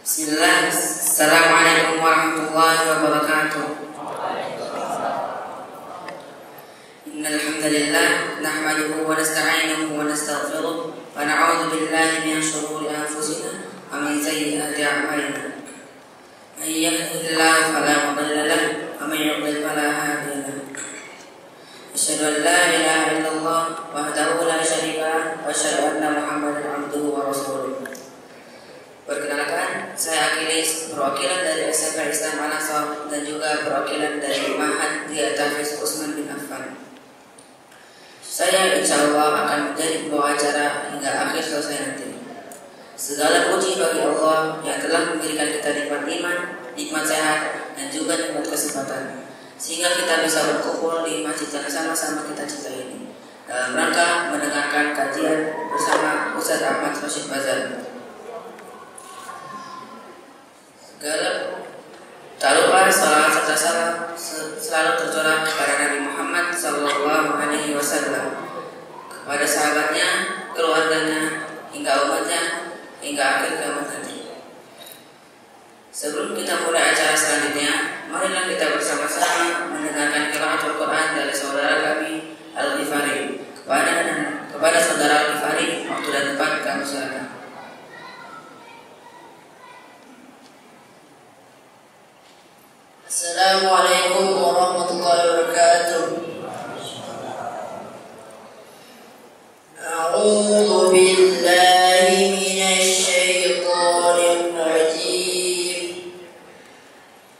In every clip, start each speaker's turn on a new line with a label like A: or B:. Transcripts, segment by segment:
A: Bismillah. Assalamualaikum warahmatullahi wabarakatuh. Innal hamdalillah nahmaduhu wa nasta'inuhu wa nastaghfiruh wa na'udzu billahi min shururi anfusina wa min sayyiati a'malina. May yahdihillahu fala mudilla lahu wa may yudlil fala hadiya lahu. Asyhadu an la ilaha illallah wahdahu la syarika lahu wa asyhadu anna Muhammadan abduhu wa rasuluh. Perkenalkan, saya Akilis, perwakilan dari SMP Islam Al-Azhar dan juga perwakilan dari Ma'had Hafiz Utsman bin Affan. Saya insya Allah akan menjadi pembawa acara hingga akhir selesai nanti. Segala puji bagi Allah yang telah memberikan kita nikmat iman, nikmat sehat, dan juga nikmat kesempatan, sehingga kita bisa berkumpul di masjid yang sama-sama kita cintai ini dalam rangka mendengarkan kajian bersama Ustaz Ahmad Rashid Bazar. Tak lupa salawat serta salam selalu tercurah kepada Nabi Muhammad Sallallahu Alaihi Wasallam, kepada sahabatnya, keluarganya, hingga umatnya, hingga akhir kiamat nanti. Sebelum kita mulai acara selanjutnya, marilah kita bersama-sama mendengarkan qiraatul Quran dari saudara kami Al-Ghifari. Kepada saudara Al-Ghifari, waktu dan tempat kami silakan. Assalamualaikum warahmatullahi wabarakatuh. A'udzu billahi minasy syaithanir rajim.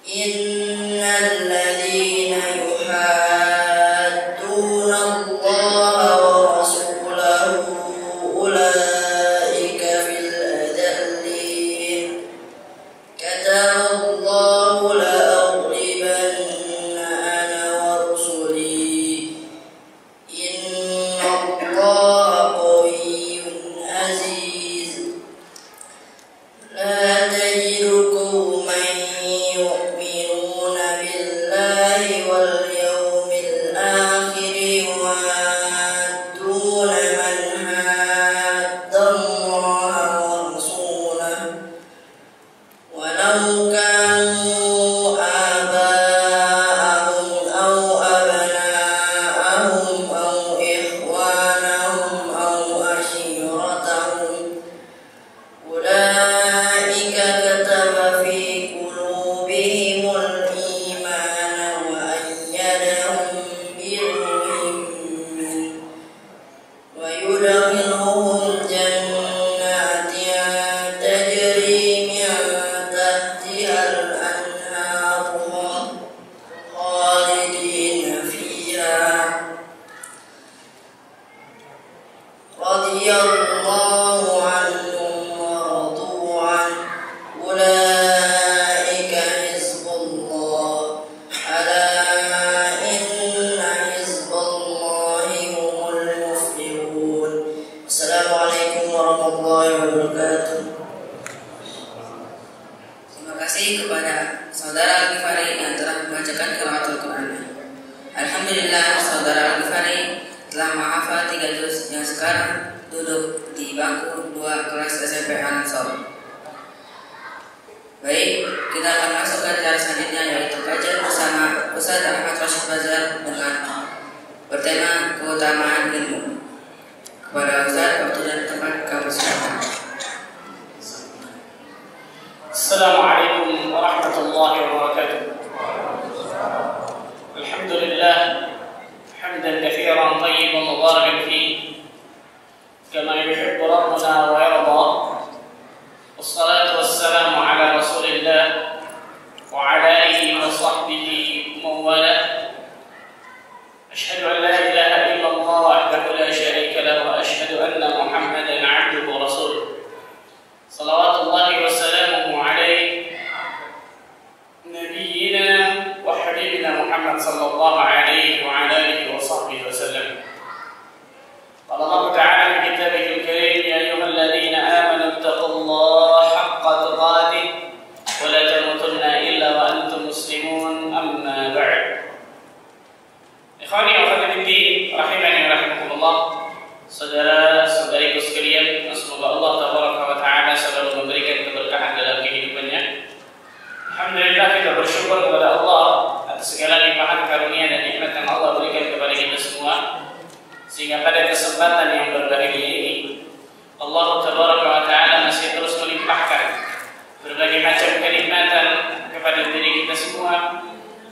A: Innal ladzina yuhadduna Allaha wa rasulahu ulaika fil adallin. Kataballahu la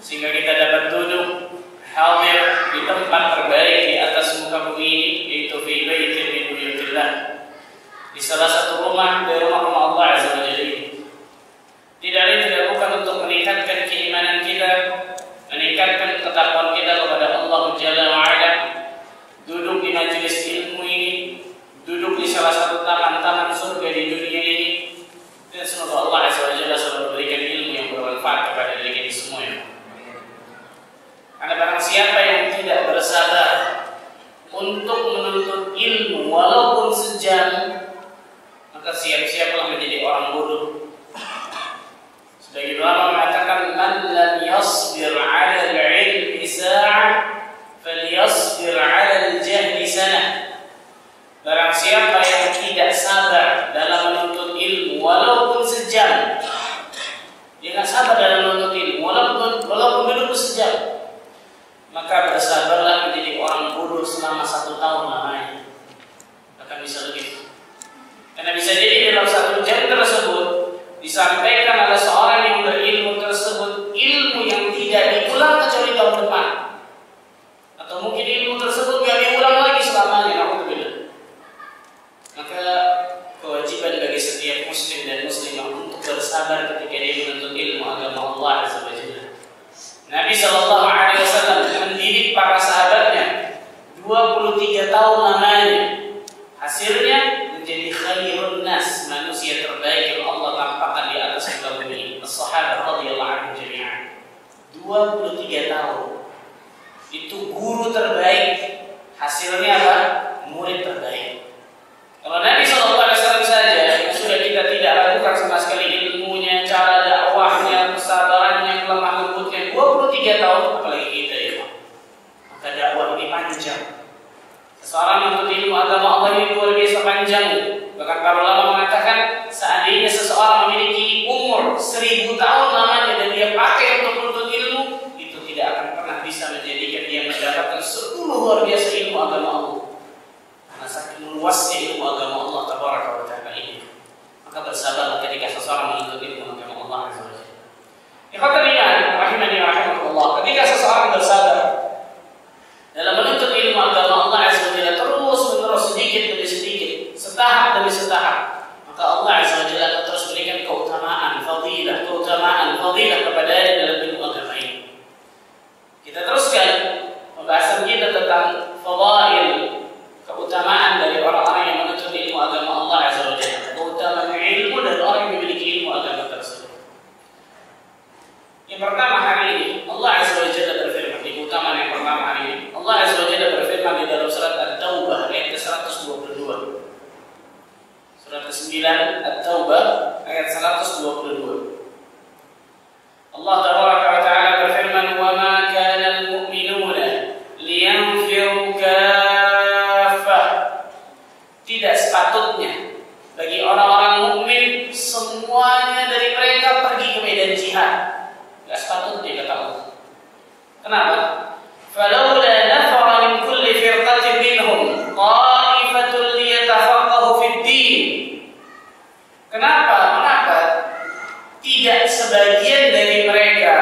B: sehingga kita dapat duduk hadir di tempat terbaik di atas muka bumi ini, yaitu fi baitin min buyutillah, di salah satu rumah dari rumah-rumah Allah Azza wa Jalla. Tidak lain tidak bukan untuk meningkatkan keimanan kita, meningkatkan ketakwaan kita kepada Allah Jalla wa Ala. Duduk di majelis ilmu ini, duduk di salah satu taman-taman surga di dunia ini, dan semoga Allah Azza wa Jalla selalu memberikan ilmu yang bermanfaat kepada diri kita semua. Karena barang siapa yang tidak bersabar untuk menuntut ilmu walaupun sejam, maka siap-siaplah menjadi orang bodoh. Sebagian ulama mengatakan, man lam yasbir 'ala al-'ilmi sa'ah falyasbir 'ala al-jahli sanah. Barang siapa yang tidak sabar dalam menuntut ilmu walaupun sejam, dia tidak sabar dalam menuntut ilmu walaupun duduk sejam, maka bersabarlah menjadi orang bodoh selama 1 tahun lamanya. Akan bisa begitu. Karena bisa jadi dalam 1 jam tersebut disampaikan oleh seorang yang berilmu tersebut ilmu yang tidak diulang kecuali tahun depan, atau mungkin ilmu tersebut tidak diulang lagi selamanya. Alhamdulillah. Maka kewajiban bagi setiap muslim dan muslimah untuk bersabar ketika dia menuntut ilmu agama Allah Azza wa Jalla. Nabi Shallallahu Alaihi Wasallam mendidik para sahabatnya 23 tahun lamanya. Hasilnya menjadi khairun nas, manusia terbaik yang Allah tampakkan di atas muka bumi. As-sahabat radhiyallahu anhum jami'an. 23 tahun. Itu guru terbaik. Hasilnya apa? Murid terbaik. Kalau Nabi Shallallahu Alaihi Wasallam saja yang sudah kita tidak ragukan sama sekali ilmunya, cara dakwahnya, kesabarannya, lemah lembutnya, 23 tahun, apalagi kita ya. Maka dakwah ini panjang. Seseorang menuntut ilmu agama Allah ini luar biasa panjang. Bahkan para ulama mengatakan seandainya seseorang memiliki umur 1000 tahun lamanya dan dia pakai untuk menuntut ilmu, itu tidak akan pernah bisa menjadikan dia mendapatkan seluruh luar biasa ilmu agama Allah. Karena saking luasnya ilmu agama Allah tabaraka wa ta'ala ini. Maka bersabarlah ketika seseorang menuntut ilmu agama Allah Azza wa Jalla. Ikhwatul iman rahimani wa rahimakumullah, ketika seseorang bersabar dalam menuntut ilmu agama Allah Azza wa Jalla terus-menerus, sedikit demi sedikit, setahap demi setahap, maka Allah Azza wa Jalla akan terus berikan keutamaan fadilah kepada dia dalam ilmu agama ini. Kita teruskan pembahasan kita tentang fadail, keutamaan dari orang-orang yang menuntut ilmu agama Allah Azza wa Jalla, keutamaan ilmu dan orang yang memiliki ilmu agama tersebut. Yang pertama hari ini Allah Azza wa Jalla berfirman di keutamaan yang pertama hari ini. Allah Azza wa Jalla berfirman di dalam surat At-Taubah ayat ke-122. Surat ke-9 At-Taubah ayat 122. Allah Tabaraka wa Ta'ala berfirman, "Wa ma kana al-mu'minuna liyanfiru kaffah." Tidak sepatutnya bagi orang-orang mukmin semuanya dari mereka pergi ke medan jihad. Tidak sepatutnya kata Allah. Kenapa? فَلَوْلَا نَفَرَ مِنْ كُلِّ فِرْقَةٍ مِنْهُمْ طَائِفَةٌ لِيَتَفَقَّهُوا فِي الدِّينِ. Kenapa? Mengapa tidak sebagian dari mereka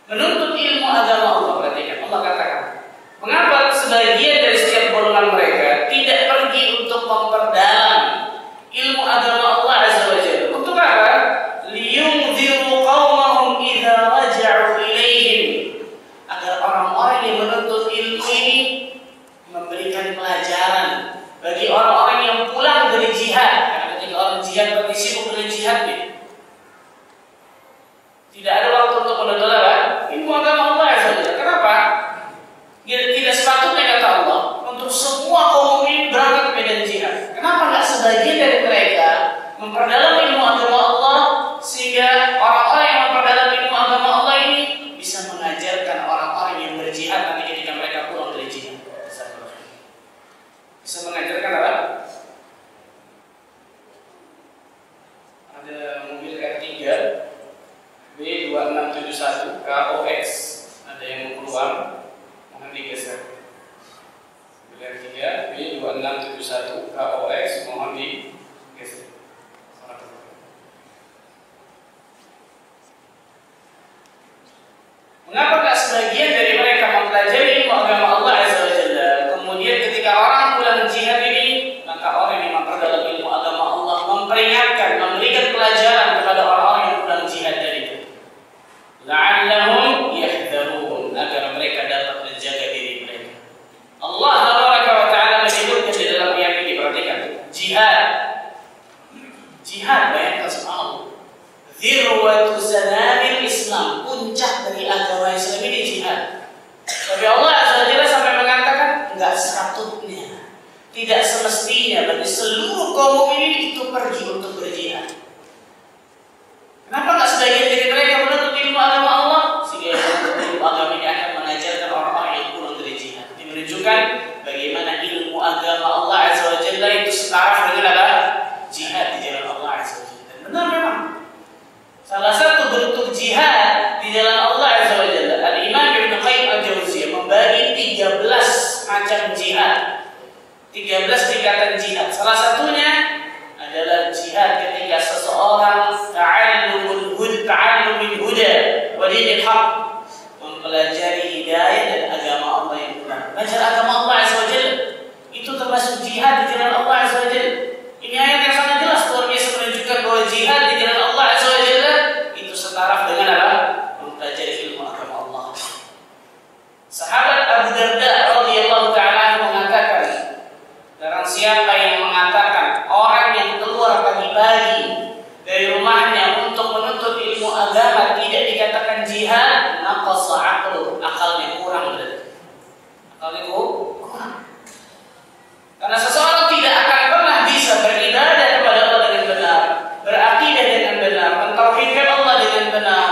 B: menuntut ilmu agama Allah? Perhatikan, Allah katakan, mengapa sebagian dari setiap golongan mereka tidak pergi untuk memperdalam ilmu agama Allah Azza wa Jalla? Untuk apa? لِيُنْذِرُوا قَوْمَهُمْ إِذَا رَجَعُوا إِلَيْهِمْ. Agar orang-orang yang menuntut ilmu ini memberikan pelajaran bagi orang-orang yang pulang dari jihad. Karena ketika orang jihad berarti sibuk dengan jihadnya, tidak ada waktu untuk menuntut apa? Ilmu agama Allah Azza wa Jalla. Kenapa? Tidak sepatutnya kata Allah untuk semua kaum ini berangkat ke medan jihad. Kenapa nggak sebagian dari mereka memperdalam ilmu agama Allah, sehingga orang-orang yang memperdalam ilmu agama Allah ini bisa mengajarkan orang-orang yang berjihad nanti ketika mereka pulang dari jihad. Bisa mengajarkan apa? Ada mobil R3 B2671 KOX, ada yang mau keluar, mohon digeser. Mobil R3 B2671 KOX, mohon digeser. memperingatkan, memberikan pelajaran kepada orang-orang yang pulang jihad dari itu. La'allahum yahdharun, agar mereka dapat menjaga diri mereka. Allah Taala menyebutkan di dalam ayat ini, perhatikan, jihad. Jihad, bayangkan subhanallah. Dzirwatu sanamil Islam, puncak dari agama Islam ini jihad. Tapi Allah Azza wa Jalla sampai mengatakan enggak sepatutnya, tidak semestinya bagi seluruh kaum mukminin itu pergi untuk berjihad. Kenapa enggak sebagian dari mereka menuntut ilmu agama Allah? Sehingga ilmu agama ini akan mengajarkan orang-orang yang pulang dari jihad. Ini menunjukkan bagaimana ilmu agama Allah Azza wa Jalla itu setara dengan apa? Jihad di jalan Allah Azza wa Jalla. Dan benar memang. Salah satu bentuk jihad di jalan Allah Azza wa Jalla, Al-Imam Ibnu Qayyim Al-Jauziyah membagi 13 macam jihad, 13 tingkatan jihad. Salah satunya adalah jihad ketika seseorang ta'allumul huda wa dinil haq, mempelajari hidayah dan agama Allah yang benar. Belajar agama Allah Azza wa Jalla itu termasuk jihad di jalan Allah Azza wa Jalla. Ini ayat yang sangat jelas luar biasa menunjukkan bahwa jihad di jalan Allah Azza wa Jalla itu setara dengan apa? Mempelajari ilmu agama Allah. Sahabat Abu Darda radhiyallahu taala mengatakan, barang siapa yang mengatakan orang yang keluar pagi-pagi dari rumahnya untuk menuntut ilmu agama tidak dikatakan jihad, naqasa aqlu, akalnya kurang berarti. Akalnya kurang. Karena seseorang tidak akan pernah bisa beribadah kepada Allah dengan benar, berakidah dengan benar, mentauhidkan Allah dengan benar,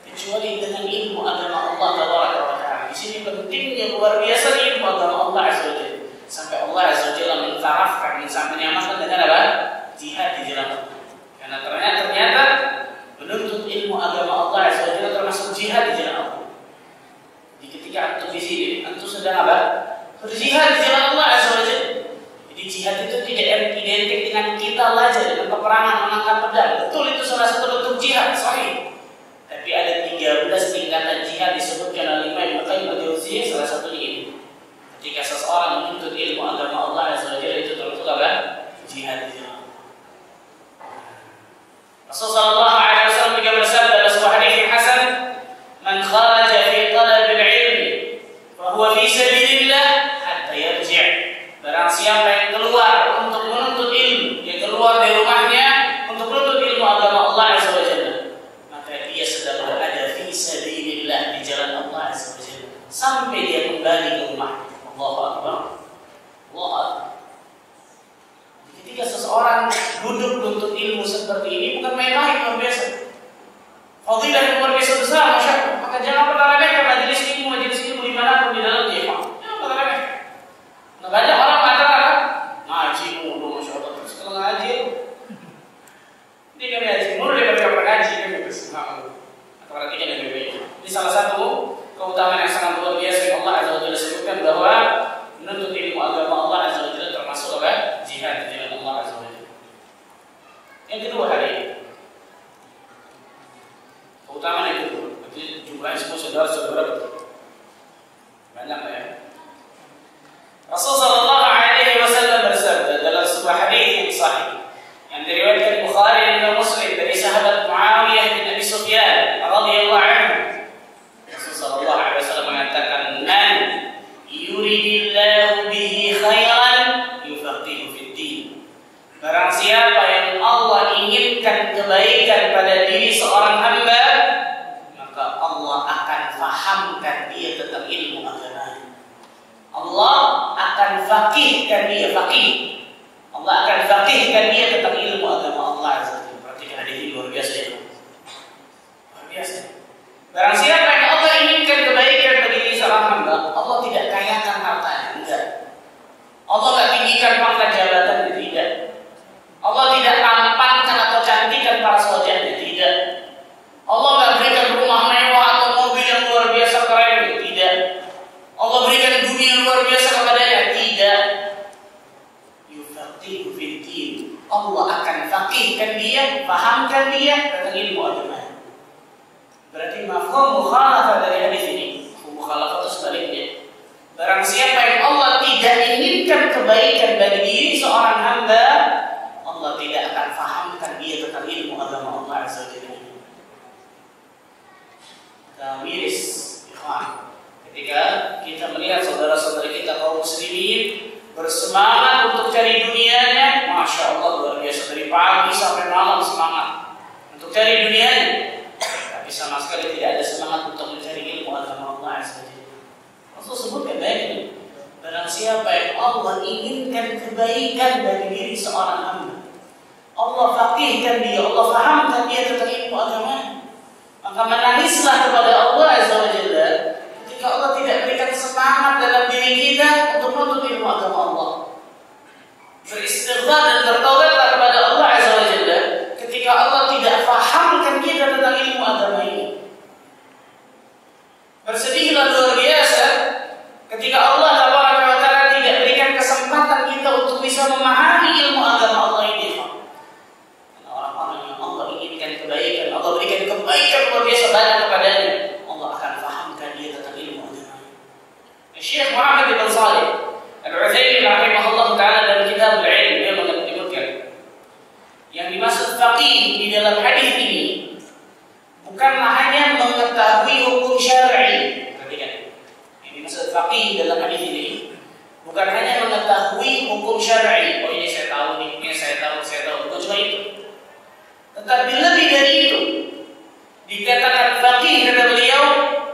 B: kecuali dengan ilmu agama Allah Taala. Di sini pentingnya luar biasa ilmu agama Allah Azza wa Jalla. Sampai Allah Azza wa Jalla mentarafkan, menyamakan dengan apa? Jihad di jalan Allah. Karena ternyata menuntut ilmu agama Allah Azza wa Jalla termasuk jihad di jalan Allah. Jadi ketika antum di sini, antum sedang apa? Berjihad di jalan Allah Azza wa Jalla. Jadi jihad itu tidak identik dengan kita saja dengan peperangan mengangkat pedang. Betul, itu salah satu bentuk jihad, sahih. Tapi ada 13 tingkatan jihad disebutkan oleh Imam Ibnu Qayyim Al-Jauziyah, salah satunya ini. Ketika seseorang menuntut ilmu agama Allah Azza wa Jalla itu termasuk apa? Jihad di jalan Allah. Rasulullah sallallahu alaihi wasallam juga bersabda dalam sebuah hadis yang hasan, "Man kharaja fi talab al-ilm fa huwa fi sabilillah hatta yarji'." Barang siapa yang keluar untuk menuntut ilmu, yang keluar dari rumahnya untuk menuntut ilmu agama Allah Azza wa Jalla, maka dia sedang berada fi sabilillah, di jalan Allah Azza wa Jalla, sampai dia kembali ke rumah. Allahu Akbar. Allahu Akbar. Ketika seseorang duduk untuk ilmu seperti ini bukan main-main, luar biasa. Fadilah yang luar biasa besar, Masya Allah. Maka jangan pernah remehkan majelis ilmu dimanapun di dalam jihad. Jangan pernah remehkan. Nah, banyak orang mengatakan ngaji mulu, Masya Allah. Terus kalau ngaji, dia kan ngaji mulu daripada ngaji kan gitu. Atau perhatikan yang berbeda. Ini salah satu keutamaan yang sangat luar biasa yang Allah Azza wa Jalla sebutkan, bahwa menuntut ilmu agama Allah Azza wa Jalla termasuk apa? Jihad di jalan Allah Azza wa Jalla. Yang kedua hari ini, keutamaan yang kedua, berarti jumlahnya semua saudara-saudara betul. Banyak ya. Rasulullah sallallahu alaihi wasallam bersabda dalam sebuah hadis yang sahih yang diriwayatkan Bukhari dan Muslim dari sahabat Muawiyah bin Abi Sufyan radhiyallahu anhu. Rasulullah sallallahu alaihi wasallam mengatakan, "Man yuridillahu bihi khairan yufaqihu fid din." Barang siapa yang Allah inginkan kebaikan pada diri seorang hamba, maka Allah akan fahamkan dia tentang ilmu agama. Allah akan faqihkan dia, faqih. Allah akan faqihkan dia tentang ilmu agama Allah Azza wa Jalla. Perhatikan hadis ini luar biasa ya. Luar biasa. Barang siapa yang Allah inginkan kebaikan bagi diri seorang hamba, Allah tidak kayakan hartanya, enggak. Allah tidak tinggikan pangkat jabatannya, tidak. Allah tidak tampakkan atau cantikkan para saudaranya, tidak. Allah tidak berikan rumah mewah atau mobil yang luar biasa keren, tidak. Allah berikan dunia yang luar biasa kepadanya, tidak. Yufaqihu fid din. Allah akan faqihkan dia, fahamkan dia tentang ilmu agama. Berarti mafhum mukhalafah dari hadis ini. Mukhalafah itu sebaliknya. Barang siapa yang Allah tidak inginkan kebaikan bagi diri seorang hamba, Allah tidak akan fahamkan dia tentang ilmu agama Allah Azza wa Jalla. Miris, ikhwan. Ketika kita melihat saudara-saudara kita kaum muslimin bersemangat untuk cari dunianya, masya Allah luar biasa, dari pagi sampai malam semangat untuk cari dunianya, tapi sama sekali tidak ada semangat untuk mencari ilmu agama Allah Azza wa Jalla. Rasul sebutkan baik, barang siapa yang Allah inginkan kebaikan dari diri seorang hamba, Allah faqihkan dia, Allah fahamkan dia tentang ilmu agama, maka menangislah kepada Allah Azza wa Jalla ketika Allah tidak berikan semangat dalam diri kita untuk menuntut ilmu agama Allah. Beristighfar dan bertaubatlah kepada Allah Azza wa Jalla ketika Allah tidak fahamkan kita tentang ilmu agama ini. Bersedihlah luar biasa ketika Allah Taala tidak berikan kesempatan kita untuk bisa memahami ilmu agama Allah ini. Orang-orang yang Allah inginkan kebaikan, Allah berikan kebaikan luar biasa banyak kepadanya, Allah akan fahamkan dia tentang ilmu agama. Syekh Muhammad bin Shalih Al-Utsaimin rahimahullah taala dalam kitab Al-Ilm dia menyebutkan yang dimaksud faqih di dalam hadis ini bukanlah hanya mengetahui hukum syar'i. Perhatikan. Yang dimaksud faqih dalam hadis ini bukan hanya mengetahui hukum syar'i. Oh ini saya tahu nih, ini saya tahu. Bukan cuma itu. Tetapi lebih dari itu, dikatakan faqih kata beliau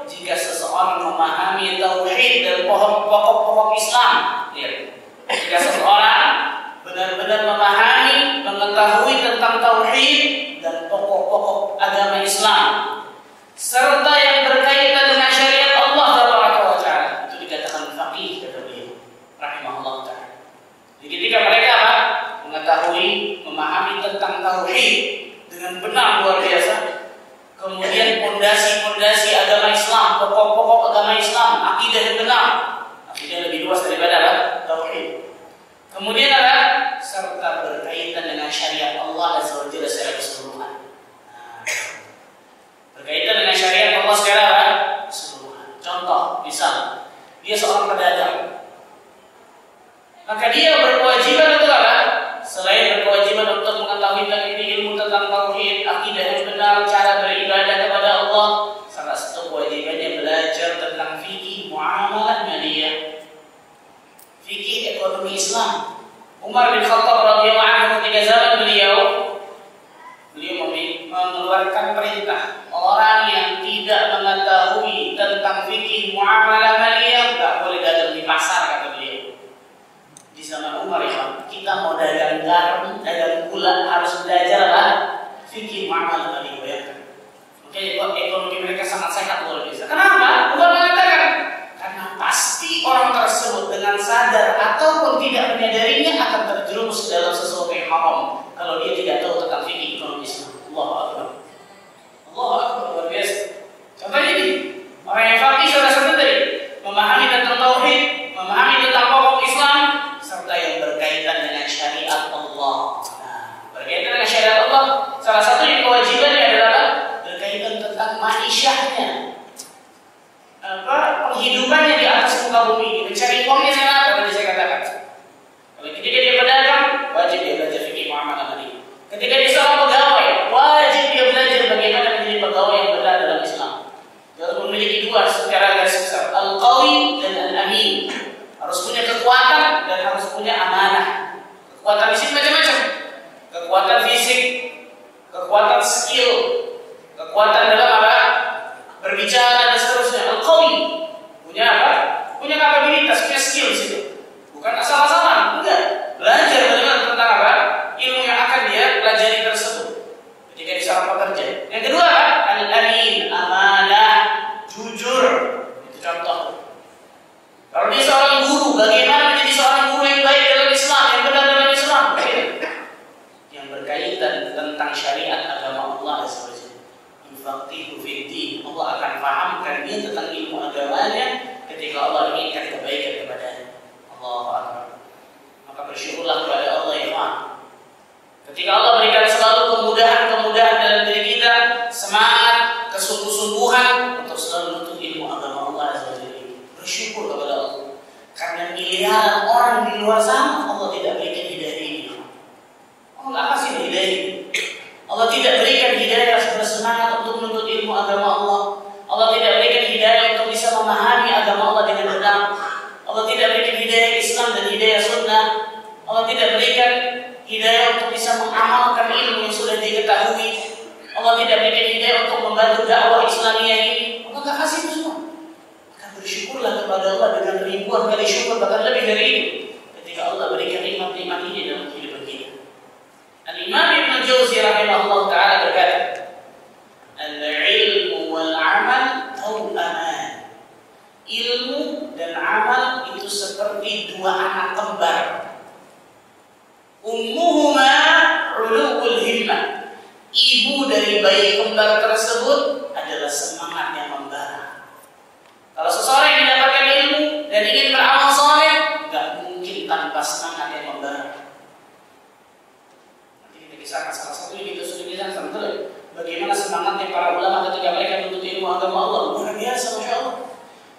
B: jika seseorang memahami tauhid dan pokok-pokok Islam. Lihat. Jika seseorang benar-benar memahami, mengetahui tentang tauhid dan pokok-pokok agama Islam serta yang berkaitan dengan syariat Allah Taala, itu dikatakan faqih kata beliau rahimahullah taala. Jadi ketika mereka mengetahui, memahami tentang tauhid dengan benar luar biasa, kemudian pondasi-pondasi agama Islam, pokok-pokok agama Islam, akidah yang benar, akidah lebih luas daripada tauhid. Kemudian serta berkaitan dengan syariat Allah Azza wa Jalla secara keseluruhan. Berkaitan dengan syariat Allah secara keseluruhan. Contoh, misal dia seorang pedagang, maka dia berkewajiban untuk apa? Selain berkewajiban untuk mengetahui ilmu tentang tauhid, akidah yang benar, cara beribadah kepada Allah, salah satu kewajibannya belajar tentang fikih muamalah maliyah, fikih ekonomi Islam. Umar bin Khattab radhiyallahu anhu ketika zaman beliau mengeluarkan perintah orang yang tidak mengetahui tentang fikih muamalah maliyah tidak boleh dagang di pasar, kata beliau. Di zaman Umar ya, kita mau dagang garam, dagang gula harus belajarlah fikih muamalah maliyah. Bayangkan. Makanya ekonomi mereka sangat sehat luar biasa. Kenapa? Umar mengatakan karena pasti orang tersebut dengan sadar ataupun tidak menyadarinya akan terjerumus dalam sesuatu yang haram kalau dia tidak tahu tentang fikih ekonomi Islam. Allahu Akbar. Allahu Akbar, luar biasa. Contohnya ini, orang yang faqih salah satu tadi memahami tentang tauhid, memahami tentang pokok Islam serta yang berkaitan dengan syariat Allah. Nah, berkaitan dengan syariat Allah, salah satu yang kewajibannya adalah berkaitan tentang ma'isyahnya. Penghidupannya di atas muka bumi ini, mencari uangnya sana, tadi saya katakan. Kalau ketika dia pedagang, wajib dia belajar fikih muamalah maliyah. Ketika dia seorang pegawai, wajib dia belajar bagaimana menjadi pegawai yang benar dalam Islam. Dia harus memiliki dua secara garis besar, al-qawi dan al-amin. Harus punya kekuatan dan harus punya amanah. Kekuatan fisik macam-macam. Kekuatan fisik, kekuatan skill, kekuatan dalam apa? Berbicara dan seterusnya. Al-qawi punya apa? Punya kapabilitas, punya skill di situ. Bukan asal-asalan, enggak. Belajar bagaimana tentang apa? Ilmu yang akan dia pelajari tersebut ketika dia seorang pekerja. Yang kedua, al-amin, amanah, jujur. Itu contoh. Kalau dia seorang guru, bagaimana menjadi seorang guru yang baik dalam Islam, yang benar dalam Islam? Yang berkaitan tentang syariat agama Allah Azza wa Jalla. Yufaqihu fid-din. Allah akan fahamkan dia tentang ilmu agamanya ketika Allah inginkan kebaikan kepadanya. Allahu Akbar. Maka bersyukurlah kepada Allah ya Allah. Ketika Allah berikan selalu kemudahan-kemudahan dalam diri kita, semangat, kesungguh-sungguhan untuk selalu menuntut ilmu agama Allah Azza wa Jalla. Bersyukur kepada Allah. Karena miliaran orang di luar sana Allah tidak berikan hidayah ini. Allah kasih hidayah tidak berikan hidayah bersemangat untuk menuntut ilmu agama Allah. Allah tidak berikan hidayah untuk bisa memahami agama Allah dengan benar. Allah tidak berikan hidayah Islam dan hidayah sunnah. Allah tidak berikan hidayah untuk bisa mengamalkan ilmu yang sudah diketahui. Allah tidak berikan hidayah untuk membantu dakwah Islamiyah ini. Allah tak kasih itu semua. Maka bersyukurlah kepada Allah dengan ribuan kali syukur, bahkan lebih dari itu, ketika Allah berikan nikmat-nikmat ini dalam kehidupan kita. Al-Imam Ibnu Jauzi rahimahullah ta'ala berkata, al-ilmu wal-amal taw'aman. Ilmu dan amal itu seperti dua anak kembar. Ummuhuma ulul himmah. Ibu dari bayi kembar tersebut adalah semangat yang membara. Kalau seseorang yang mendapatkan ilmu dan ingin beramal saleh, enggak mungkin tanpa semangat yang membara. Nanti kita kisahkan salah satu yang kita sudah kisahkan, betul? Bagaimana semangatnya para ulama ketika mereka menuntut ilmu agama Allah, luar biasa, masya Allah.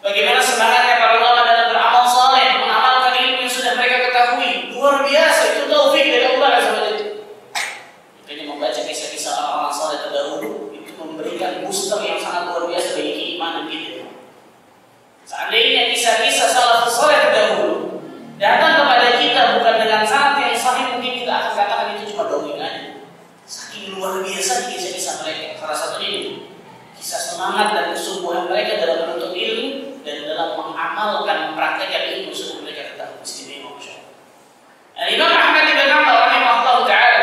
B: Bagaimana semangatnya para ulama dalam beramal saleh, mengamalkan ilmu yang sudah mereka ketahui, luar biasa. Itu taufik dari Allah SWT. Makanya membaca kisah-kisah orang-orang saleh terdahulu itu memberikan booster yang sangat luar biasa bagi keimanan kita. Seandainya kisah-kisah salafus saleh terdahulu datang kepada kita bukan dengan sanad yang sahih, mungkin kita akan katakan itu cuma dongeng. Saking luar biasa kisah-kisah mereka. Salah satunya ini kisah semangat dan kesungguhan mereka dalam menuntut ilmu dan dalam mengamalkan, mempraktekkan ilmu sudah mereka ketahui. Istimewa, masya Allah. Imam Ahmad bin Hanbal rahimahullah taala,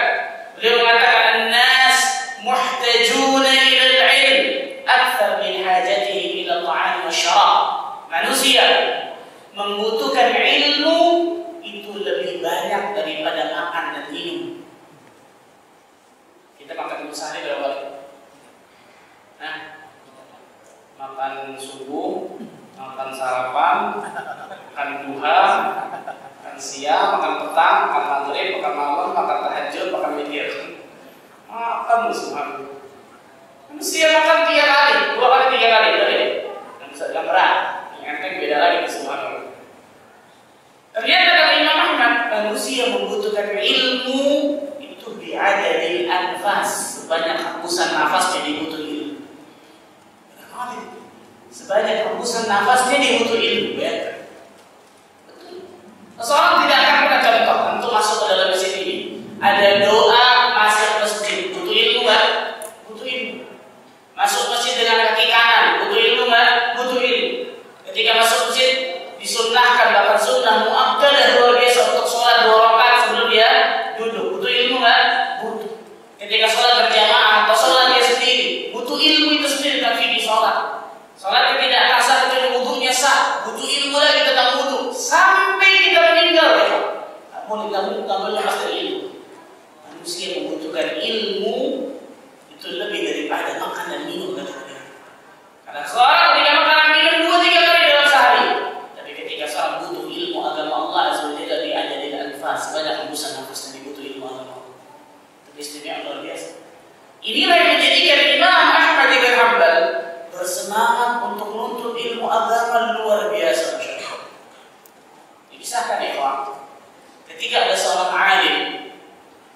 B: beliau mengatakan, an-nas muhtajuna ila al-ilm akthar min hajatihim ila al-ta'am wa syarab. Manusia membutuhkan ilmu itu lebih banyak daripada makan dan minum. Kita makan dulu sehari berapa kali? Nah, makan subuh, makan sarapan, makan duha, makan siang, makan petang, makan maghrib, makan malam, makan tahajud, makan witir. Makan semua. Manusia makan 3 kali, 2 kali, 3 kali, betul ya? Dan bisa berat, yang enteng beda lagi semua. Ternyata kata Imam Ahmad, manusia membutuhkan ilmu itu bi'adadil anfas, sebanyak hembusan nafasnya dibutuh ilmu. Sebanyak hembusan nafasnya dibutuh ilmu, ya. Betul. Seseorang tidak akan pernah contoh untuk masuk ke dalam masjid ini. Ada doa masuk masjid, butuh ilmu nggak? Butuh ilmu. Masuk masjid dengan kaki kanan, butuh ilmu nggak? Butuh ilmu. Ketika masuk masjid disunnahkan, bahkan sunnah muakkadah luar biasa untuk sholat 2 rakaat sebelum dia duduk. Butuh ilmu nggak? Butuh. Ketika sholat berjamaah atau sholat dia sendiri, butuh ilmu itu sendiri tentang fikih sholat. Sholat yang tidak sah kecuali wudunya sah, butuh ilmu lagi tentang wudu sampai kita meninggal. Boleh kamu lepas dari ilmu. Manusia membutuhkan ilmu itu lebih daripada makan dan minum katanya. Karena seorang ketika makan dan minum 2-3 kali dalam sehari, tapi ketika seorang butuh ilmu agama Allah azza wa jalla ada di anfas, banyak hembusan nafas yang dibutuh ilmu agama Allah. Itu istimewa luar biasa. Inilah yang menjadikan Imam Ahmad bin Hanbal bersemangat untuk menuntut ilmu agama luar biasa, masya Allah. Dikisahkan ya kawan, ketika ada seorang alim,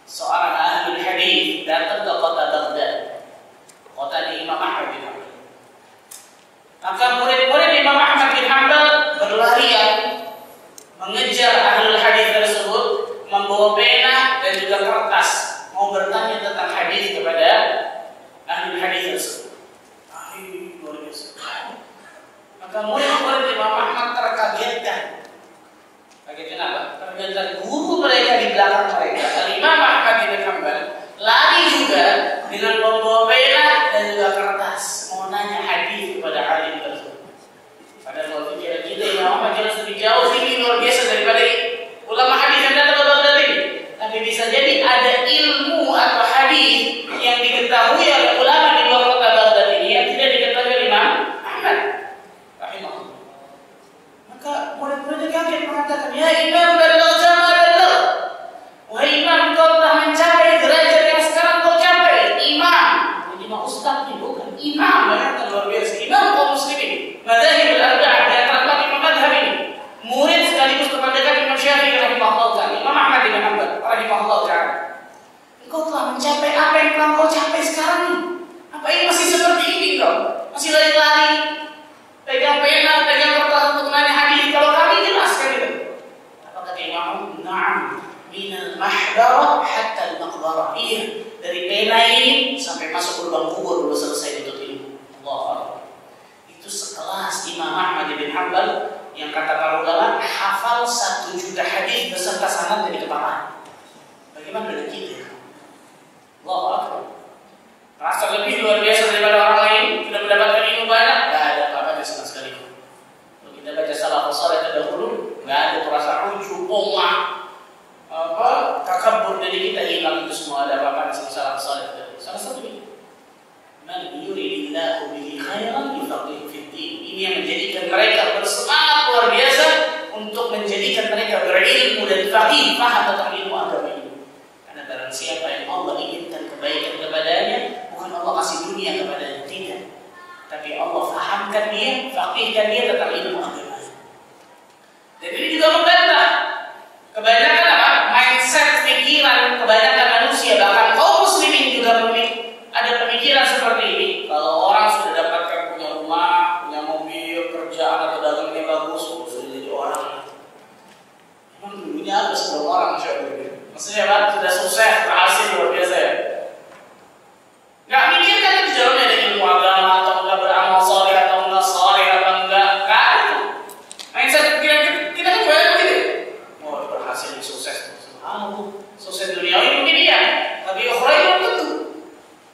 B: seorang ahli hadis datang ke kota Baghdad, kota di Imam Ahmad bin Hanbal. Maka murid-murid Imam Ahmad bin Hanbal berlarian mengejar ahli hadis tersebut, membawa pena dan juga kertas, mau bertanya tentang hadis kepada ahli hadis tersebut. Maka murid-murid Imam Ahmad terkagetkan. Kagetkan apa? Terkagetkan guru mereka di belakang mereka. Imam Ahmad bin Hanbal lari juga dengan membawa pena dan juga kertas, mau nanya hadis kepada alim tersebut. Padahal kalau pikiran kita Imam Ahmad jelas lebih jauh tinggi luar biasa daripada ulama hadis yang datang ke Baghdad ini. Tapi bisa jadi ada ilmu atau hadis yang diketahui oleh ulama di luar kota Baghdad ini yang tidak diketahui oleh Imam Ahmad. Maka murid-muridnya kaget mengatakan, ya Imam, balagh ma balagh. Wahai Imam, kau telah mencapai derajat yang sekarang kau capai. Imam, jadi mah ustaz ini bukan imam, berarti luar biasa. Imam kaum muslimin, madzhab al-arba'ah, di antara 4 imam madzhab ini. Murid sekaligus keponakan Imam Syafi'i rahimahullah taala, Imam Ahmad bin Hanbal rahimahullah taala. Engkau telah mencapai apa yang pernah kau capai sekarang nih? Apa ini masih seperti ini kau? Masih lari-lari, pegang pena, pegang kertas untuk nanya hadis. Kalau kami jelaskan itu. Apa kata Imam? Na'am, minal mahdarah hatta al-maqbarah. Iya, dari pena ini sampai masuk lubang kubur belum selesai untuk ilmu. Allah. Itu sekelas Imam Ahmad bin Hanbal yang kata para ulama hafal 1 juta hadis beserta sanad dari kepala. Bagaimana dengan kita? Allahu Akbar. Rasa lebih luar biasa daripada orang lain, sudah mendapatkan ilmu banyak, tidak ada apa-apa sama sekali. Kalau kita baca salafus saleh terdahulu, tidak ada perasaan ujub, pomah, takabur dari kita hilang, itu semua ada apa-apa sama salafus saleh terdahulu. Salah satunya, man yuridillahu bihi khairan yufaqihu fid din. Ini yang menjadikan mereka bersemangat luar biasa untuk menjadikan mereka berilmu dan faqih, paham tentang ilmu agama ini. Karena barang siapa yang Allah inginkan kebaikan kepadanya, bukan Allah kasih dunia kepadanya, tidak. Tapi Allah fahamkan dia, faqihkan dia tentang ilmu agama. Dan ini juga membantah kebanyakan apa? Mindset, pikiran kebanyakan manusia, bahkan kaum muslimin juga ada pemikiran seperti ini. Kalau orang sudah dapatkan punya rumah, punya mobil, kerjaan atau dagangnya bagus, sudah jadi orang. Emang dulunya apa sebelum orang syaitan? Maksudnya kan sudah sukses, berhasil luar biasa ya. Nggak mikir kan di dalamnya ada ilmu agama atau enggak, beramal saleh atau enggak, saleh atau enggak, kan? Mindset kita kan banyak begitu. Oh berhasil, sukses, sukses duniawi mungkin iya, tapi ukhrawi belum tentu.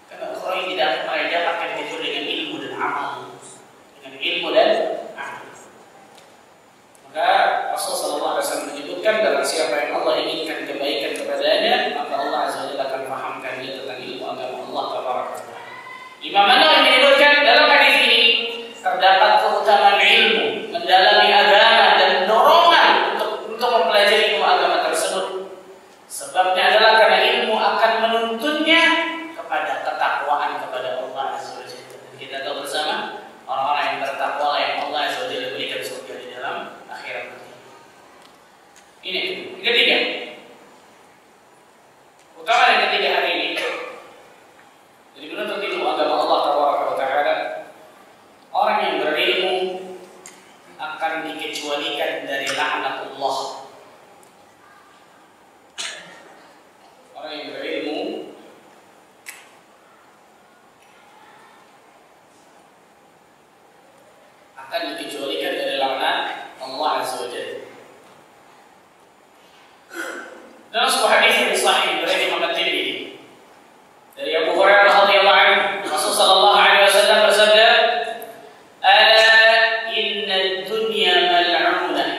B: Karena ukhrawi tidak akan mereka dapatkan kecuali dengan ilmu dan amal, dengan ilmu dan amal. Maka Rasulullah SAW menyebutkan dalam siapa yang Allah inginkan kebaikan kepadanya, maka Allah Azza wa Jalla akan fahamkan dia tentang ilmu agama Allah Tabaraka wa Ta'ala. Imam An-Nawawi menyebutkan dalam hadis ini terdapat keutamaan ilmu, mendalami agama dan dorongan untuk mempelajari ilmu agama tersebut. Sebabnya adalah karena ilmu akan menuntunnya kepada ketakwaan kepada Allah Azza wa Jalla. Dan kita tahu bersama orang-orang yang bertakwa yang Allah Azza wa Jalla berikan surga di dalam akhirat nanti. Ini yang ketiga. Utama yang ketiga hari ini. Jadi menuntut ilmu agama Allah Tabaraka wa Ta'ala, orang yang berilmu akan dikecualikan dari laknat Allah. Orang yang berilmu akan dikecualikan dari laknat Allah Azza wa Jalla. Dalam sebuah hadis yang sahih dari Imam At-Tirmidzi dari Abu Hurairah radhiyallahu anhu, Rasul sallallahu alaihi wasallam bersabda, "Ala inna ad-dunya mal'unah."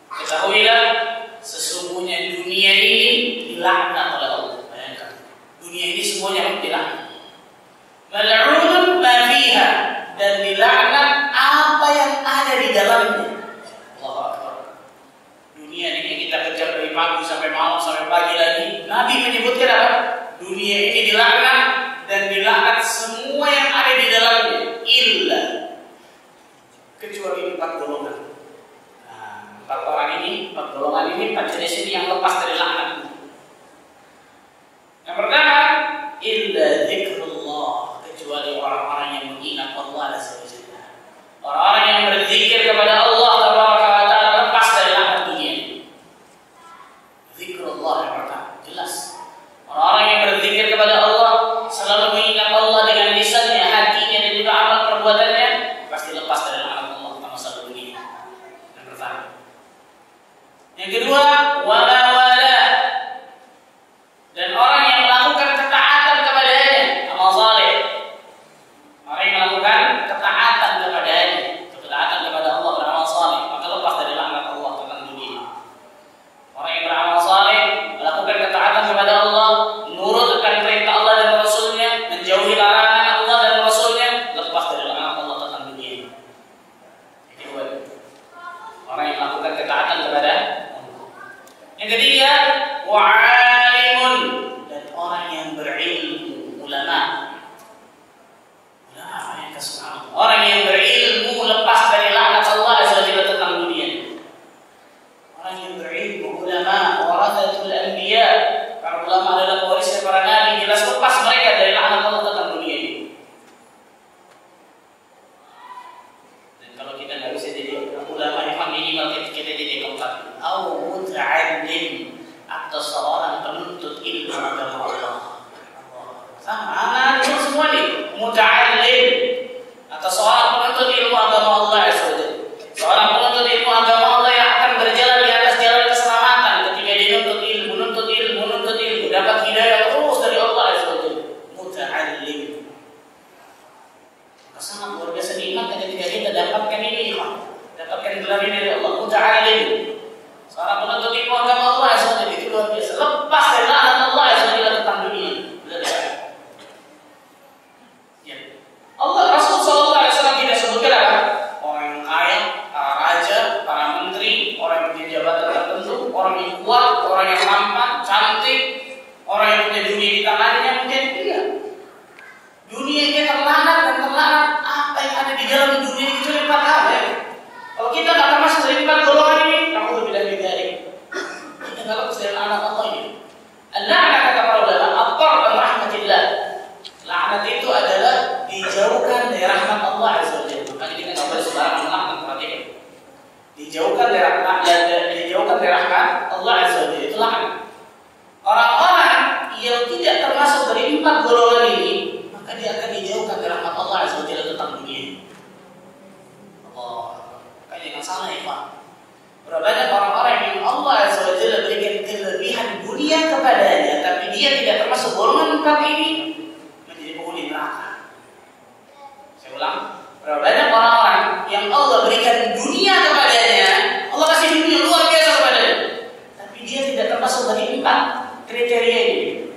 B: Ketahuilah sesungguhnya dunia ini dilaknat oleh Allah. Bayangkan, dunia ini semuanya dilaknat. Mal'unun ma fiha, dan dilaknat apa yang ada di dalamnya. Allahu Akbar. Dunia ini kita kejar dari pagi sampai malam sampai pagi lagi. Nabi menyebutkan apa? Dunia ini dilaknat dan dilaknat semua yang ada di dalamnya, illa kecuali 4 golongan. Nah, 4 orang ini, 4 golongan ini, 4 jenis ini yang lepas dari laknat. Yang pertama, illa dzikrullah, kecuali orang-orang yang mengingat Allah Azza wa Jalla. Orang-orang yang berzikir kepada Allah Tabaraka wa Ta'ala lepas dari laknat dunia. Zikrullah yang pertama, jelas. Orang-orang yang berzikir kepada Allah, selalu mengingat Allah dengan lisannya, hatinya, dan juga amal perbuatannya, pasti lepas dari laknat Allah pada masa dunia. Yang pertama. Yang kedua, wala wala, Dunia ini terlaknat dan terlaknat. Apa yang ada di dalam dunia ini kecuali 4 hal ya. Kalau kita nggak termasuk dari 4 golongan ini, aku lebih dari kita nggak lepas dari anak Allah ini. Al-la'nah kata para ulama, at-tar an rahmatillah. Laknat itu adalah dijauhkan dari rahmat Allah Azza wa Jalla. Makanya kita nggak boleh sembarangan melaknat, perhatikan. Dijauhkan dari rahmat Allah Azza wa Jalla, itu laknat. Orang-orang yang tidak termasuk dari 4 golongan ini, maka dia akan dijauhkan dari rahmat Allah Azza wa Jalla tentang dunia. Makanya jangan salah ya Pak. Berapa banyak orang-orang yang Allah Azza wa Jalla berikan kelebihan dunia kepadanya, tapi dia tidak termasuk golongan 4 ini, menjadi penghuni neraka. Saya ulang, berapa banyak orang-orang yang Allah berikan dunia kepadanya, Allah kasih dunia luar biasa kepadanya, tapi dia tidak termasuk dari 4 kriteria ini,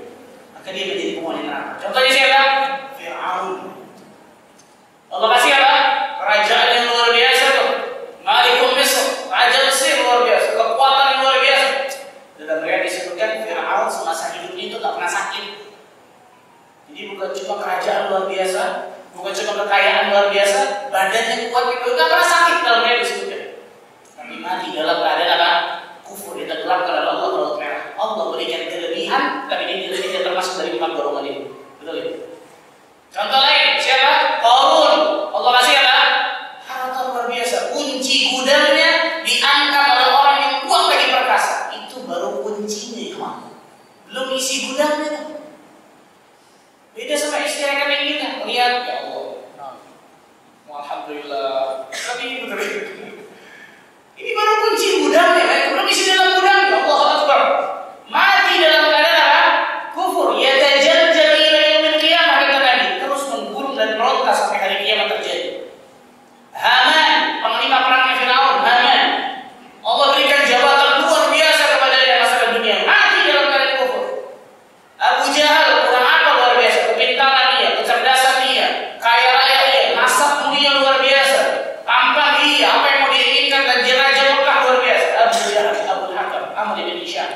B: maka dia menjadi penghuni neraka. Contohnya siapa? Fir'aun. Allah kasih apa? Kerajaan yang luar biasa tuh, Malikum Misr, Raja Mesir luar biasa, kekuatan yang luar biasa. Dalam mereka disebutkan Fir'aun semasa hidupnya itu tak pernah sakit. Jadi bukan cuma kerajaan luar biasa, bukan cuma kekayaan luar biasa, badannya kuat itu tak pernah sakit dalam mereka disebutkan. Tapi mati dalam keadaan apa? Kufur, ditenggelamkan oleh Allah Laut Merah. Allah berikan kelebihan, tapi dia tidak termasuk dari 4 golongan ini. Betul ya? Contoh lain, siapa? Qarun. Allah kasih apa? Harta luar biasa. Kunci gudangnya diangkat oleh orang yang kuat lagi perkasa. Itu baru kuncinya ya, belum isi gudangnya. Beda sama istri yang kita lihat, ya Allah. Alhamdulillah. Tapi betul. Ini baru kunci gudangnya, belum isi dalam gudang. Ya Allah Akbar. Mati dalam keadaan apa? Kufur. Ya tajaljal ila yaumil qiyamah, kata Nabi. Terus menggurung dan meronta sampai hari kiamat terjadi. Haman, panglima perangnya Firaun, Haman. Allah berikan jabatan luar biasa kepada dia masa dunia. Mati dalam keadaan kufur. Abu Jahal, kurang apa luar biasa? Kepintaran dia, kecerdasan dia, kaya raya dia, nasab mulia luar biasa, tampang dia, apa yang mau diinginkan dan raja Mekah luar biasa. Abu Jahal, Abu Hakam, Amr bin Hisham,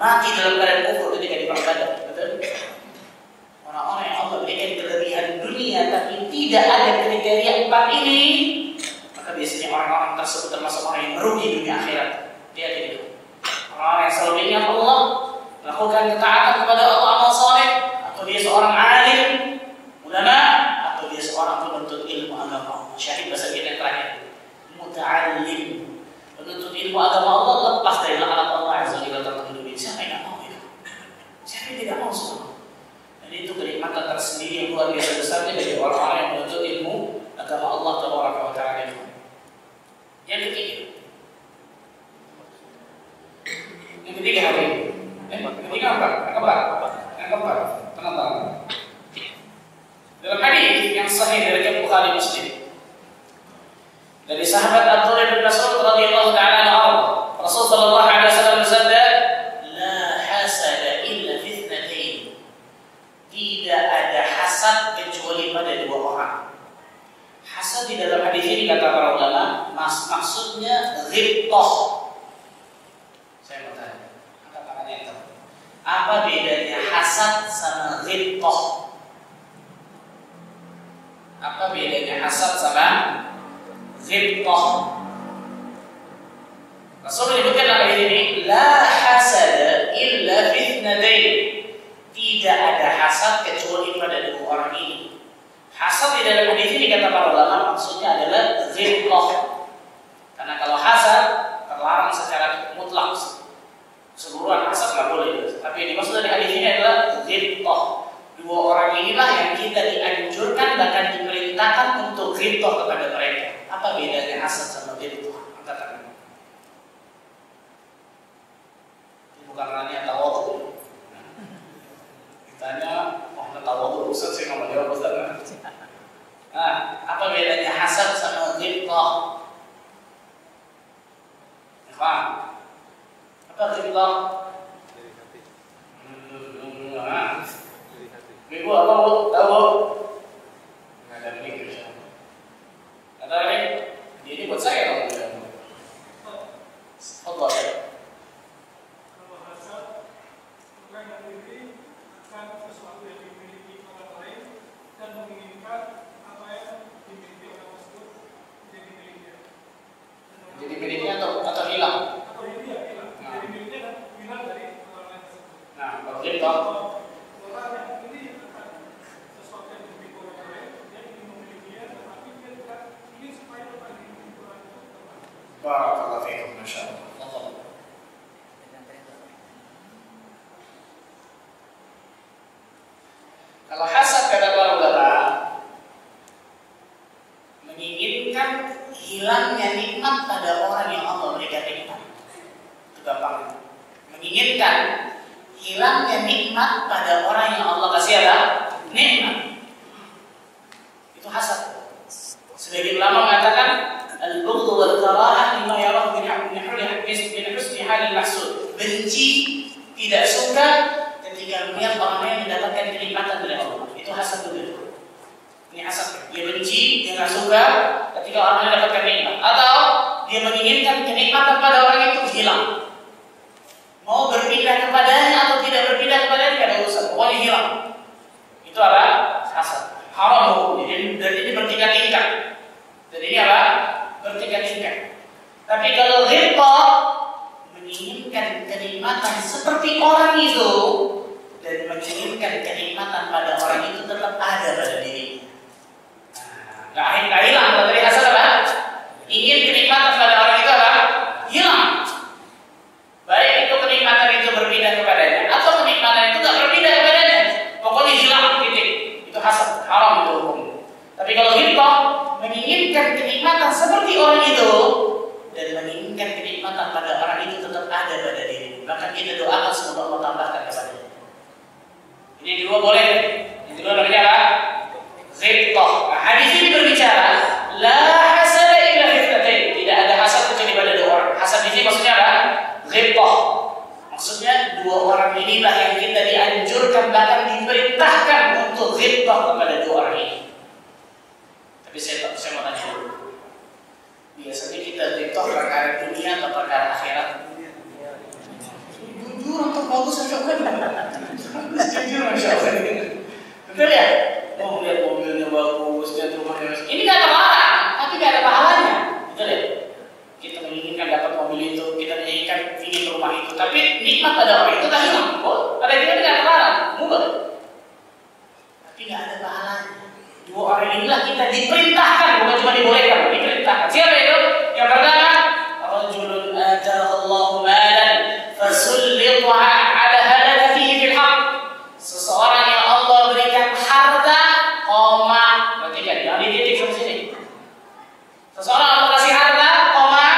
B: mati dalam keadaan kufur ketika di perang Badar. Betul? Orang-orang yang Allah berikan kelebihan dunia tapi tidak ada kriteria 4 ini, maka biasanya orang-orang tersebut termasuk orang yang merugi dunia akhirat. Dia tidak. Orang yang selalu ingat Allah, melakukan ketaatan kepada Allah, amal saleh, atau dia seorang alim, ulama, atau dia seorang penuntut ilmu agama. Syahid bahasa kita yang terakhir, muta'allim, penuntut ilmu agama Allah, lepas dari laknat Allah Azza wa Jalla tentang dunia. Siapa yang tidak mau itu? Siapa yang tidak mau semua? Dan itu kenikmatan tersendiri yang luar biasa besarnya bagi orang-orang yang menuntut ilmu agama Allah Tabaraka wa Ta'ala. Yang ketiga hari ini. Ketiga apa? Yang keempat. Penonton. Dalam hadis yang sahih dari Bukhari Muslim, dari sahabat Abdullah bin Mas'ud radhiyallahu ta'ala anhu, Rasul sallallahu alaihi wasallam bersabda, "La hasada illa fi itsnatain." Tidak ada hasad kecuali pada 2 orang. Hasad di dalam hadis ini kata para ulama, maksudnya ghibthah. Saya mau tanya, angkat tangannya itu. Apa bedanya hasad sama ghibthah? Apa bedanya hasad sama ghibthah? Rasul menyebutkan dalam hadis ini, la hasada illa fi itsnatain. Tidak ada hasad kecuali pada 2 orang ini. Hasad di dalam hadis ini kata para ulama maksudnya adalah ghibthah. Karena kalau hasad terlarang secara mutlak, keseluruhan hasad nggak boleh. Tapi yang dimaksud dari hadis ini adalah ghibthah. 2 orang inilah yang kita dianjurkan bahkan diperintahkan untuk ghibthah kepada mereka. Apa bedanya hasad sama ghibthah? Angkat tangan. Ini bukan ranahnya tawadhu. Ditanya, tawadhu Ustaz, saya nggak mau jawab Ustaz. Nah, apa bedanya hasad sama ghibthah? Paham? Apa ghibthah? Ibu apa bu? Tahu? Nggak ada mikir. Kata ini buat saya dong. Allah ya.
C: Kalau hasad, orang yang diri akan sesuatu yang dimiliki orang lain dan
B: Kalau hasad kata para ulama menginginkan hilangnya nikmat pada orang yang Allah berikan nikmat. Itu gampang. Menginginkan hilangnya nikmat pada orang yang Allah kasih apa? Nikmat. Itu hasad. Sebagian ulama mengatakan al-bughdhu wal karahah lima yarahu min husni halil mahsud. Benci, tidak suka ketika melihat orang lain mendapatkan kenikmatan dari Allah. Itu hasad dulu. Ini hasad. Dia benci, dia tidak suka ketika orang lain mendapatkan nikmat, atau dia menginginkan kenikmatan pada orang itu hilang. Mau berpindah kepadanya atau tidak berpindah kepadanya tidak ada urusan. Pokoknya hilang. Itu apa? Hasad. Haram hukumnya. Dan ini bertingkat-tingkat. Dan ini apa? Bertingkat-tingkat. Tapi kalau ghibta, menginginkan kenikmatan seperti orang itu dan menginginkan kenikmatan pada orang itu tetap ada pada dirinya. Nggak hilang. Kalau tadi hasad apa? Ingin kenikmatan pada orang itu apa? Hilang. Baik itu kenikmatan itu berpindah kepadanya atau kenikmatan itu nggak berpindah kepadanya, pokoknya hilang, titik. Itu hasad, haram itu hukum. Tapi kalau kita menginginkan kenikmatan seperti orang itu dan menginginkan kenikmatan pada orang itu tetap ada pada diri, maka kita doakan semoga Allah tambahkan kepadanya. Ini dua boleh. Yang kedua namanya apa? Ghibtah. Nah, hadis ini berbicara la hasada illa fitnatain. Tidak ada hasad kecuali pada dua orang. Hasad di sini maksudnya apa? Ghibtah. Maksudnya dua orang inilah yang kita dianjurkan bahkan diperintahkan untuk ghibtah kepada dua orang ini. Tapi saya mau tanya dulu. Biasanya kita ghibtah perkara dunia atau perkara akhirat? Jujur atau bagus saja kan? Jujur saja. Betul ya? Oh lihat mobilnya bagus, lihat rumahnya bagus. Ini nggak terlarang, tapi nggak ada pahalanya. Betul ya? Kita menginginkan dapat mobil itu, kita menginginkan ingin rumah itu, tapi nikmat pada orang itu tak hilang. Oh, ada juga tidak terlarang, mubah. Tapi nggak ada pahalanya. Dua orang inilah kita diperintahkan, bukan cuma dibolehkan, diperintahkan. Siapa itu? Yang pertama, rajulun ataahu malan fasullitha ala hadafihi fil haqq. Seseorang yang Allah berikan harta, koma, perhatikan, jangan dititik sampai sini. Seseorang Allah kasih harta, koma,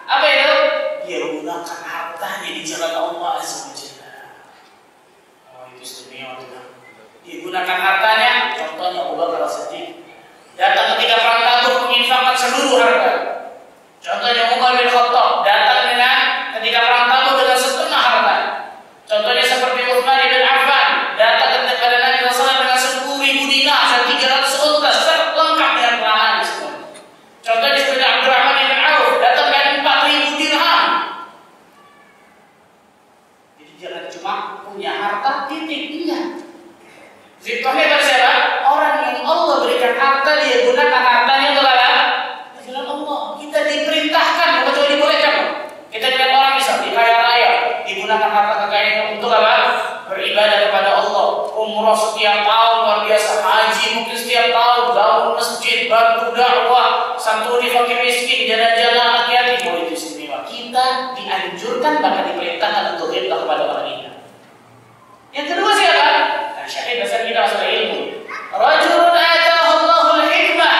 B: apa itu? Dia menggunakan hartanya di jalan Allah Azza wa Jalla. Oh, itu istimewa juga. Dia gunakan hartanya, contohnya Abu Bakar As-Siddiq. Datang ketika perang Tabuk menginfakkan seluruh harta. Contohnya Umar bin Khattab datang dengan ketika perang Tabuk dengan setengah harta. Contohnya seperti Utsman bin Affan datang kepada Nabi SAW dengan 10.000 dinar dan 300 unta lengkap dengan perangan semua. Contohnya seperti Abdurrahman bin Auf datang dengan 4.000 dirham. Jadi jangan cuma punya harta titik, enggak. Zikirnya pada siapa? Orang yang Allah berikan harta, dia gunakan hartanya untuk apa? Jalan Allah. Kita diperintahkan, bukan cuma dibolehkan. Kita lihat orang misal di kaya raya digunakan harta kekayaan untuk apa? Beribadah kepada Allah. Umrah setiap tahun luar biasa, haji mungkin setiap tahun, bangun masjid, bantu dakwah, santuni fakir miskin, jalan-jalan anak yatim. Oh, itu istimewa. Kita dianjurkan bahkan diperintahkan untuk ghibtah kepada orang ini. Yang kedua siapa? Nah, syahid dasar kita masalah ilmu. Rajulun ataahu Allahul hikmah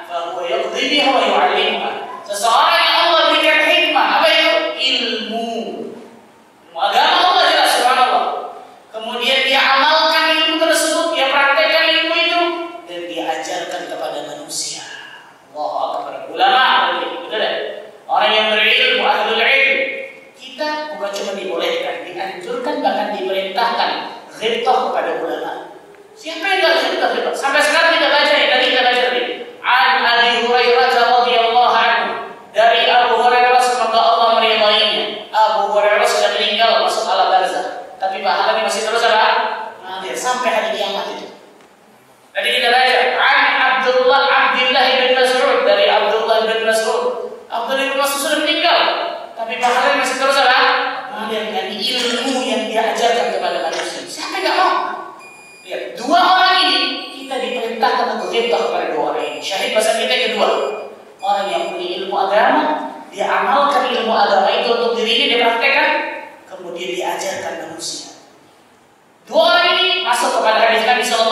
B: fa huwa yaqdi biha wa yu'allimuha. Seseorang yang Allah berikan hikmah, apa itu? Ilmu. Agama Allah jelas subhanallah. Kemudian dia amalkan ilmu tersebut, dia praktekkan ilmu itu dan dia ajarkan kepada manusia. Allahu akbar. Ulama betul ya? Orang yang berilmu, ahlul ilm. Kita bukan cuma dibolehkan, dianjurkan bahkan diperintahkan ghibtah kepada ulama. Siapa yang enggak ghibtah? Sampai sekarang kita baca ya, tadi kita baca tadi. An Abi Hurairah radhiyallahu anhu. Dari Abu Hurairah semoga Allah meridainya. Abu Hurairah sudah meninggal masuk alam barzakh, tapi pahalanya masih terus ada mengalir sampai hari kiamat itu. Tadi kita baca an Abdullah bin Mas'ud, dari Abdullah bin Mas'ud. Abdullah bin Mas'ud sudah meninggal, tapi pahalanya masih terus ada mengalir dengan ilmu yang dia ajarkan kepada manusia. Siapa yang enggak mau? Lihat, dua orang ini kita diperintahkan untuk ghibtah kepada dua orang ini. Syahid bahasa kita yang kedua. Orang yang punya ilmu agama, dia amalkan ilmu agama itu untuk dirinya, dia praktekkan, kemudian diajarkan manusia. Dua orang ini masuk kepada hadis Nabi SAW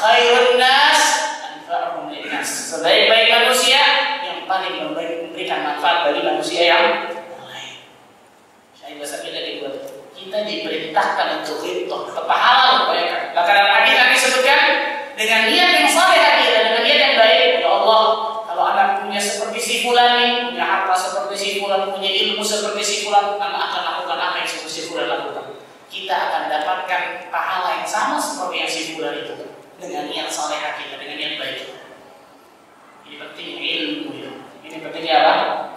B: khairun nas anfa'uhum linnas. Sebaik-baik manusia yang paling memberikan manfaat bagi manusia yang lain. Saya bahasa kita dibuat. Kita diperintahkan untuk ridho, pahala kebaikan. Karena hadis Nabi sebutkan dengan niat yang saleh hati dan dengan niat yang baik. Ya Allah, kalau anak punya seperti si fulan nih, punya harta seperti si fulan, punya ilmu seperti si fulan, anak akan lakukan apa yang seperti si fulan lakukan. Kita akan dapatkan pahala yang sama seperti yang si fulan itu dengan niat saleh hati, dengan niat baik. Ini penting ilmu ya. Ini penting apa?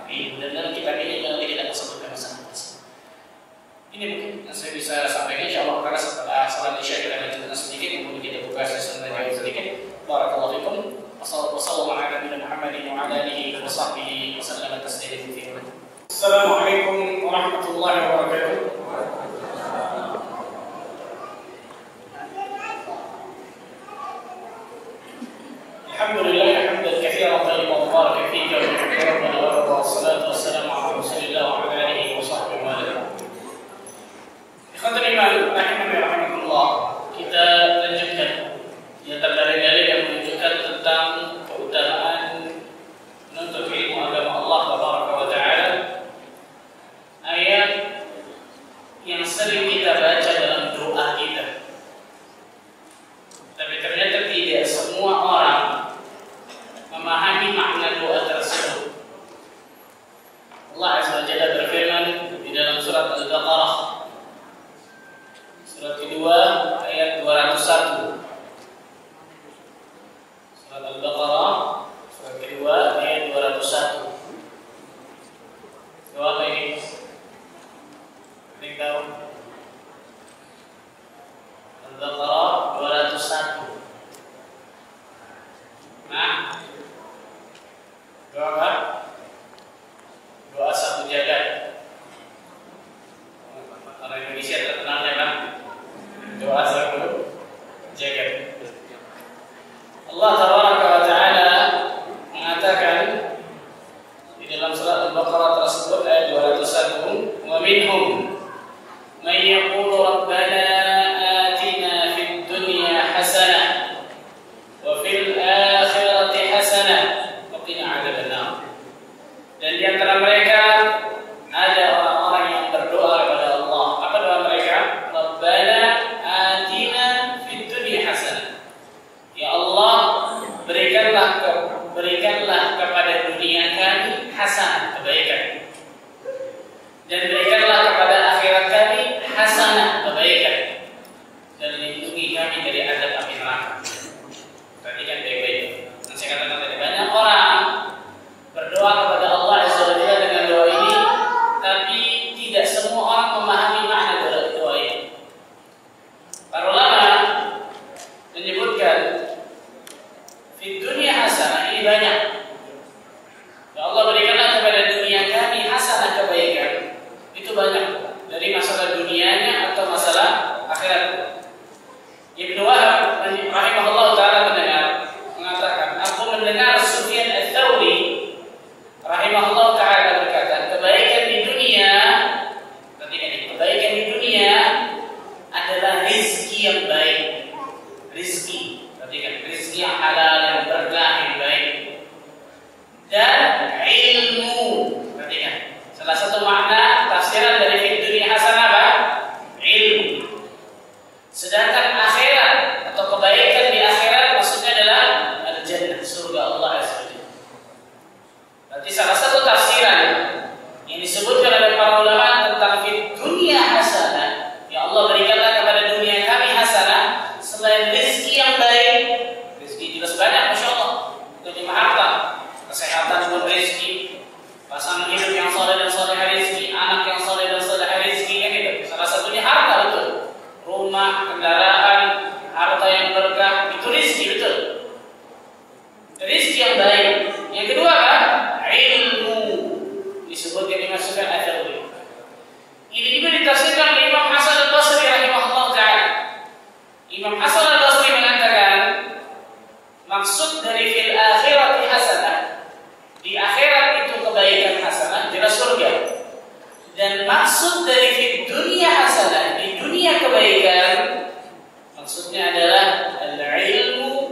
B: Ilmu. Dan dalam kitab ini kita sebutkan bersama. Ini mungkin yang saya bisa sampaikan, insyaallah karena setelah salat isya kita lanjutkan sedikit, kemudian kita buka sesi tanya sedikit. Barakallahu fikum. Wassalamualaikum warahmatullahi wabarakatuh. Assalamualaikum warahmatullahi wabarakatuh. Alhamdulillah hamdan katsiran thayyiban mubarakan fihi wa rabbana wa rabbana wassalatu wassalamu ala rasulillah wa ala alihi wa sahbihi wa sallam. Ikhwatul iman rahimakumullah, kita lanjutkan di antara dalil-dalil yang menunjukkan tentang keutamaan menuntut ilmu agama Allah tabaraka wa taala. Ayat yang sering kita baca dalam doa kita. Tapi ternyata tidak semua orang memahami makna doa tersebut. Allah Azza wa Jalla berfirman di dalam surat Al-Baqarah surat kedua ayat 201. Surat Al-Baqarah surat kedua ayat 201. Doa apa ini? Ada yang tahu? Al-Baqarah 201. Nah, doa apa? Doa satu jagat. Orang Indonesia terkenal dengan doa satu jagat. Allah tabaraka wa taala mengatakan di dalam surat Al-Baqarah tersebut ayat 201, wa minhum man yaqulu rabbana atina fid dunya hasanah wa fil akhirati hasanah wa qina adzabannar. Dan di antara mereka ada orang-orang yang berdoa kepada Allah. Apa doa mereka? Rabbana atina fid dunya hasanah. Ya Allah, berikanlah kepada dunia kami hasanah, kebaikan. Dan berikanlah kepada akhirat kami hasanah, kebaikan. Dan lindungi kami dari azab api neraka. Perhatikan baik-baik. Dan saya katakan tadi banyak orang berdoa kepada Allah Azza wa Jalla dengan doa ini, tapi tidak semua orang memahami makna doa ini. Para ulama menyebutkan di dunia hasanah ini banyak. Ya Allah, berikanlah kepada dunia kami hasanah, kebaikan. Itu banyak, dari masalah dunianya atau masalah akhirat. Ibnu Wahab rahimahullah taala mengatakan, aku mendengar Sufyan Ats-Tsauri rahimahullah taala berkata, kebaikan di dunia, perhatikan ini, kebaikan di dunia adalah rizki yang baik. Rizki, perhatikan, rizki yang halal, yang berkah, yang baik. Dan ilmu, perhatikan, salah satu makna tafsiran dari fid dunya hasanah apa? Ilmu. Sedangkan akhirat atau kebaikan di akhirat maksudnya adalah al-jannah, surga Allah Azza wa Jalla. Berarti salah satu tafsiran yang disebutkan oleh para ulama tentang fid dunya hasanah, ya Allah berikanlah kepada dunia kami hasanah, selain rezeki yang baik, rezeki jelas banyak, masya Allah, itu lima harta, kesehatan pun rezeki, pasangan hidup yang soleh dan soleh rezeki, anak yang soleh dan soleh rezeki, kan gitu. Salah satunya harta, betul. Rumah, kendaraan, harta yang berkah, itu rezeki, betul. Rezeki yang baik. Yang kedua kan, ilmu, disebutkan dimasukkan Ats-Tsauri. Ini juga ditafsirkan oleh Imam Hasan Al-Basri rahimahullah taala. Imam Hasan Al-Basri mengatakan, maksud dari fil akhirati hasanah, di akhirat itu kebaikan hasanah, jelas surga. Dan maksud dari fid dunya hasanah, di dunia kebaikan, maksudnya adalah al-ilmu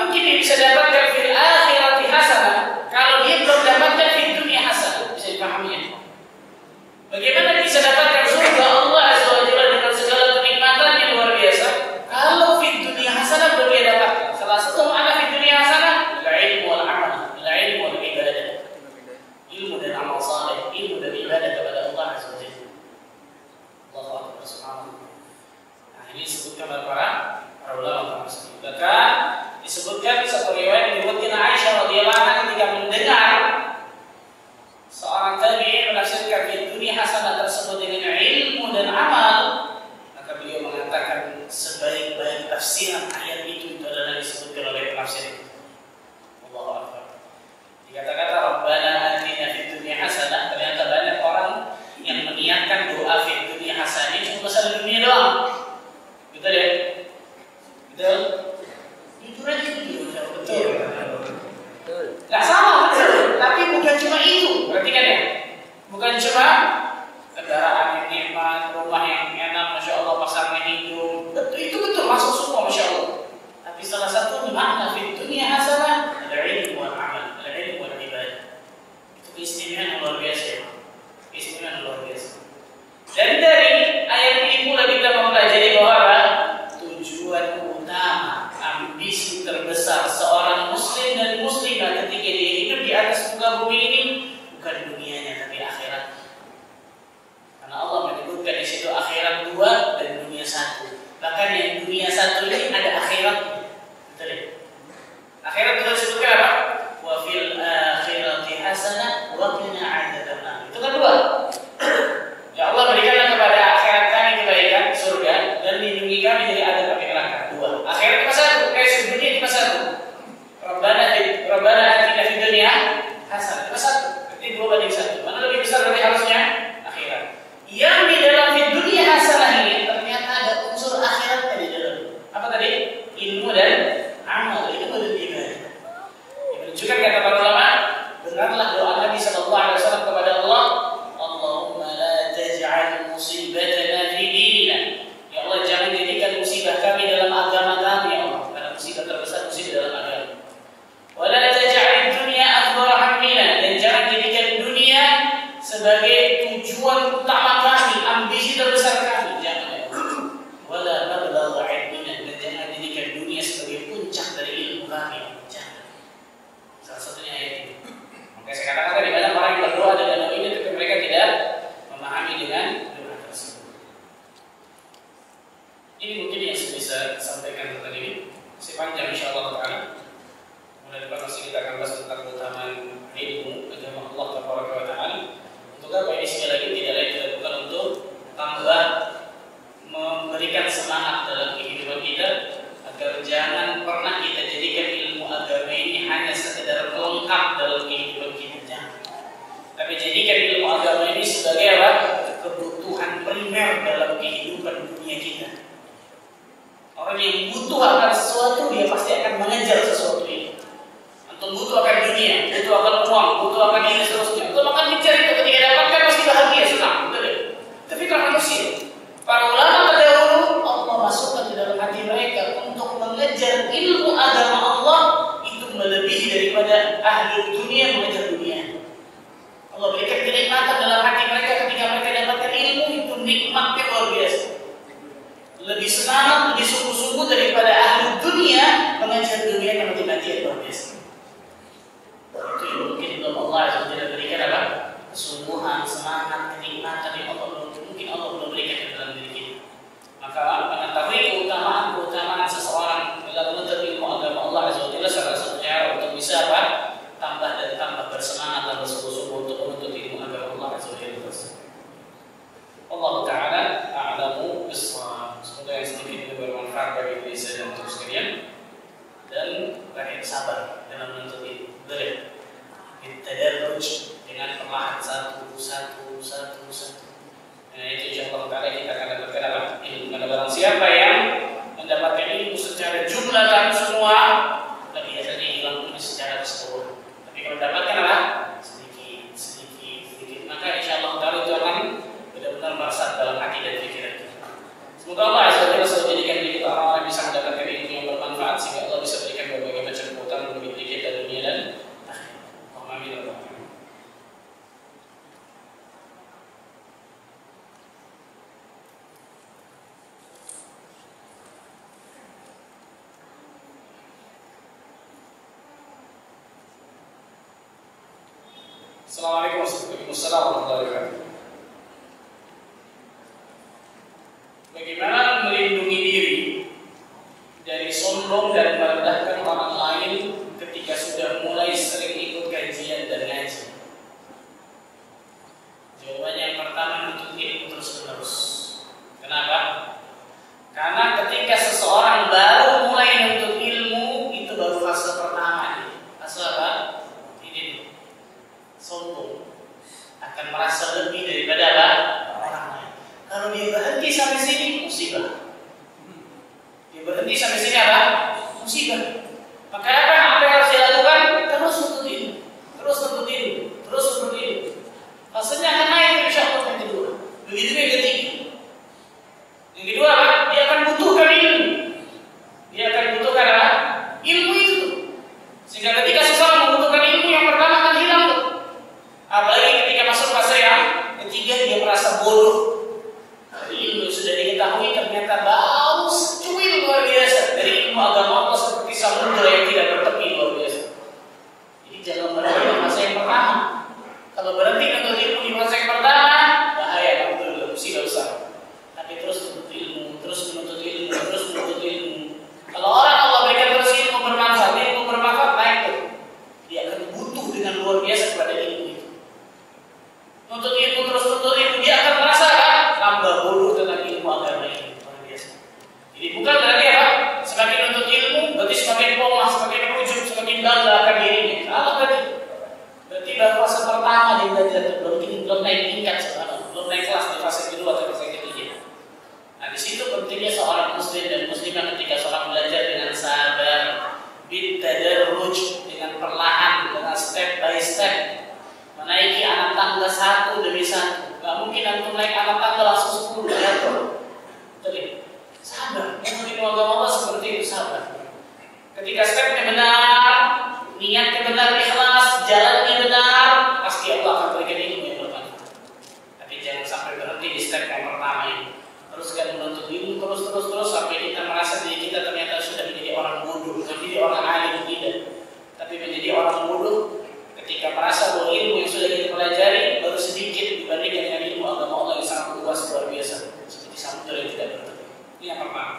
B: mungkin dia bisa dapatkan fil akhirati hasanah kalau dia belum dapatkan fil dunia hasanah? Bisa dipahami ya? Bagaimana bisa dapatkan surga Allah Azza wa Jalla dengan segala kenikmatan yang luar biasa kalau fil dunia hasanah belum dia dapatkan? Salah satu makna fil dunia hasanah ilmu wal amal, ilmu wal ibadah. Ilmu dan amal saleh, ilmu dan ibadah kepada Allah Azza wa Jalla. Allahu Akbar subhanallah. Nah, ini disebutkan oleh para ulama tersebut. Bahkan disebutkan satu riwayat diriwayatkan Aisyah radhiyallahu anha ketika mendengar seorang tabi'in menafsirkan di dunia hasanah tersebut dengan ilmu dan amal, maka beliau mengatakan sebaik-baik tafsiran ayat itu adalah disebutkan oleh penafsir. Allahu Akbar. Dikata-kata Rabbana atina fid dunya hasanah, ternyata banyak orang yang meniatkan doa fid dunya hasanah cuma masalah dunia doang. Betul ya? Betul? Jujur aja betul. Gak salah betul, tapi bukan cuma itu. Perhatikan ya, bukan cuma kendaraan yang nikmat, rumah yang enak, masya Allah, pasarnya hidup. Betul, itu betul masuk semua, masya Allah. Tapi salah satu makna fid dunya hasanah ada ilmu wal amal, ada ilmu wal ibadah. Itu keistimewaan yang luar biasa ya. Keistimewaan yang luar biasa. Dan dari ayat ini pula kita mempelajari bahwa tujuan utama, ambisi terbesar seorang muslim dan muslimah ketika dia hidup di atas muka bumi ini bukan dunianya tapi akhirat. Karena Allah menyebutkan di situ akhirat 2 dan dunia 1. Bahkan yang dunia 1 ini ada akhirat. Betul ya? Akhirat itu disebutkan apa? Wa fil akhirati hasanah wa qina 'adzabannar. Itu kan 2. Ya Allah berikanlah kepada akhirat kami kebaikan surga dan lindungi kami dari adab api neraka. 2. Akhirat cuma 1, dunia cuma 1. Rabbana atina fid dunya hasanah. Cuma 1. Berarti 2 banding 1. Mana lebih besar berarti harusnya akhirat. Yang di dalam fid dunya hasanah ini ternyata ada unsur akhiratnya di dalam. Apa tadi? Ilmu dan amal, ilmu dan ibadah. Yang menunjukkan kata para ulama, benarlah doa Nabi sallallahu alaihi wasallam kepada Allah, Allahumma la taj'al musibatana fi dinina. Ya Allah, jangan jadikan musibah kami dalam agama kami ya Allah. Karena musibah terbesar musibah dalam agama. Wa la taj'al dunya akbar hammina, dan jangan jadikan dunia sebagai tujuan utama kami, ambisi terbesar kami. Jangan ya Allah. Wa la mablagha ilmina, dan jangan jadikan dunia sebagai puncak dari ilmu kami. Jangan. Salah satunya ayat ini. Maka saya katakan tadi banyak orang yang berdoa dengan doa ini tapi mereka tidak memahami dengan doa tersebut. Ini mungkin yang saya bisa sampaikan tentang ini. Masih panjang insyaallah taala. Mulai depan masih kita akan bahas tentang keutamaan ilmu agama Allah taala. Untuk apa ini sekali lagi tidak lain tidak bukan untuk tambah memberikan semangat dalam kehidupan kita agar jangan pernah kita jadikan ilmu agama ini hanya sekedar pelengkap dalam kehidupan kita. Tapi jadikan ilmu agama ini sebagai apa? Kebutuhan primer dalam kehidupan dunia kita. Orang yang butuh akan sesuatu, dia pasti akan mengejar sesuatu ini. Antum butuh akan dunia, butuh akan uang, butuh akan ini seterusnya. Antum akan mencari itu, ketika dapatkan pasti bahagia, senang, betul ya? Tapi kalau manusia, para ulama terdahulu Allah masukkan di dalam hati mereka untuk mengejar ilmu agama Allah itu melebihi daripada ahli dunia mengejar dunia. Allah berikan kenikmatan dalam hati mereka ketika mereka dapatkan ilmu itu nikmatnya luar biasa. Lebih semangat, lebih sungguh-sungguh daripada ahli dunia mengejar dunia yang mati-matian luar biasa. Itu yang mungkin Allah Azza wa Jalla berikan apa? Kesungguhan, semangat, kenikmatan yang mungkin Allah belum berikan dalam diri kita. Maka mengetahui keutamaan seseorang dalam menuntut ilmu agama Allah Azza wa Jalla salah satu cara untuk bisa apa? Tambah dan tambah bersemangat dan bersungguh-sungguh untuk menuntut ilmu agama Allah Azza wa Jalla. Allah Ta'ala a'lamu bis-shawab. Semoga yang sedikit ini bermanfaat bagi diri saya dan untuk sekalian. Dan banyak sabar dalam menuntut ilmu. Boleh ditadarruj dengan perlahan satu. Nah itu insyaallah Ta'ala kita akan dapatkan apa? Ilmu. Karena barang siapa yang mendapatkan ilmu secara jumlah dan semua, tapi biasanya hilang secara keseluruhan. Tapi kalau dapatkan apa? Sedikit. Maka insyaallah Ta'ala itu akan benar-benar meresap dalam hati dan pikiran kita. Semoga Allah Azza wa Jalla selalu jadikan diri kita orang-orang yang bisa mendapatkan ilmu yang bermanfaat sehingga Allah bisa berikan berbagai macam Assalamualaikum warahmatullahi wabarakatuh. Bagaimana melindungi diri dari sombong dan merendahkan orang lain ketika sudah mulai sering ikut kajian dan ngaji? Jawabannya yang pertama, menuntut ilmu terus-menerus. Kenapa? Karena ketika seseorang baru mulai menuntut ilmu, itu baru fase pertama. Fase apa? Ini sombong, akan merasa lebih daripada apa? Orang lain. Kalau dia berhenti sampai sini, musibah. Dia berhenti sampai sini apa? Musibah. Maka apa yang harus dia lakukan? Terus menuntut ilmu, terus menuntut ilmu, terus menuntut ilmu. Fasenya akan naik insya Allah yang kedua. Begitu yang ketiga. Yang kedua apa? Dia akan butuhkan ilmu. Dia akan butuhkan apa? Ilmu itu. Sehingga ketika seseorang membutuhkan ilmu, yang pertama akan hilang tuh. Apalagi ketika masuk fase yang ketiga, dia merasa bodoh. Ilmu sudah diketahui ternyata bau secuil luar biasa dari ilmu agama Allah, seperti samudra yang tidak bertepi luar biasa. Jadi jangan berhenti di fase yang pertama. Kalau berhenti untuk ilmu di fase yang pertama, bahaya, betul, musibah besar. Tapi terus menuntut ilmu, terus menuntut ilmu, terus menuntut ilmu. Kalau orang Allah berikan terus ilmu bermanfaat naik tuh. Dia akan butuh dengan luar biasa kepada ilmu itu. Nuntut ilmu terus nuntut ilmu, dia akan merasa kan tambah bodoh tentang ilmu agama ini, luar biasa. Jadi bukan berarti apa? Semakin nuntut ilmu, berarti semakin polos, semakin ujub, semakin bangga akan dirinya. Salah berarti. Berarti baru fase pertama dia belajar, belum naik tingkat sekarang, belum naik kelas di fase kedua atau fase ketiga. Nah di situ pentingnya seorang muslim dan muslimah ketika seorang belajar dengan sabar, bitadarruj, dengan perlahan, dengan step by step. Menaiki anak tangga satu demi satu. Gak mungkin antum naik anak tangga langsung 10 jatuh. Jadi sabar. Ilmu agama Allah seperti itu, sabar. Ketika stepnya benar, niatnya benar, ikhlas, jalannya benar, pasti Allah akan berikan ilmu yang bermanfaat. Tapi jangan sampai berhenti di step yang pertama ini. Teruskan menuntut ilmu terus sampai kita merasa diri kita ternyata sudah menjadi orang bodoh, bukan menjadi orang alim, tidak, tapi menjadi orang bodoh. Ketika merasa bahwa ilmu yang sudah kita pelajari baru sedikit dibandingkan dengan ilmu agama Allah yang sangat luas luar biasa, seperti samudra yang tidak bertepi. Ini yang pertama.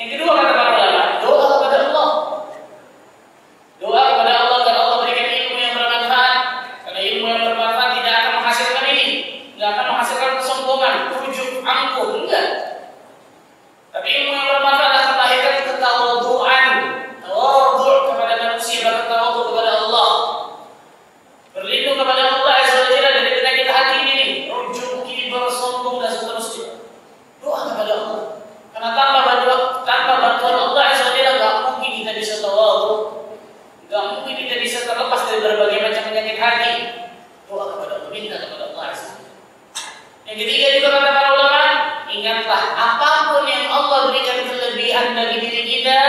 B: Yang kedua kata para ulama, doa kepada Allah. Doa kepada Allah agar Allah berikan ilmu yang bermanfaat. Karena ilmu yang bermanfaat tidak akan menghasilkan ini, tidak akan menghasilkan kesombongan, ujub, angkuh, enggak. Tapi ilmu yang bermanfaat akan melahirkan ketawadhu'an, tawadhu' kepada manusia, bertawadhu' kepada Allah. Berlindung kepada Allah Azza wa Jalla dari penyakit hati ini, ujub, kibar, sombong dan seterusnya. Doa kepada Allah. Karena tanpa bantuan Allah Azza wa Jalla enggak mungkin kita bisa tawadhu, enggak mungkin kita bisa terlepas dari berbagai macam penyakit hati. Doa kepada Allah, minta kepada Allah Azza wa Jalla. Yang ketiga juga kata para ulama, ingatlah apapun yang Allah berikan kelebihan bagi diri kita,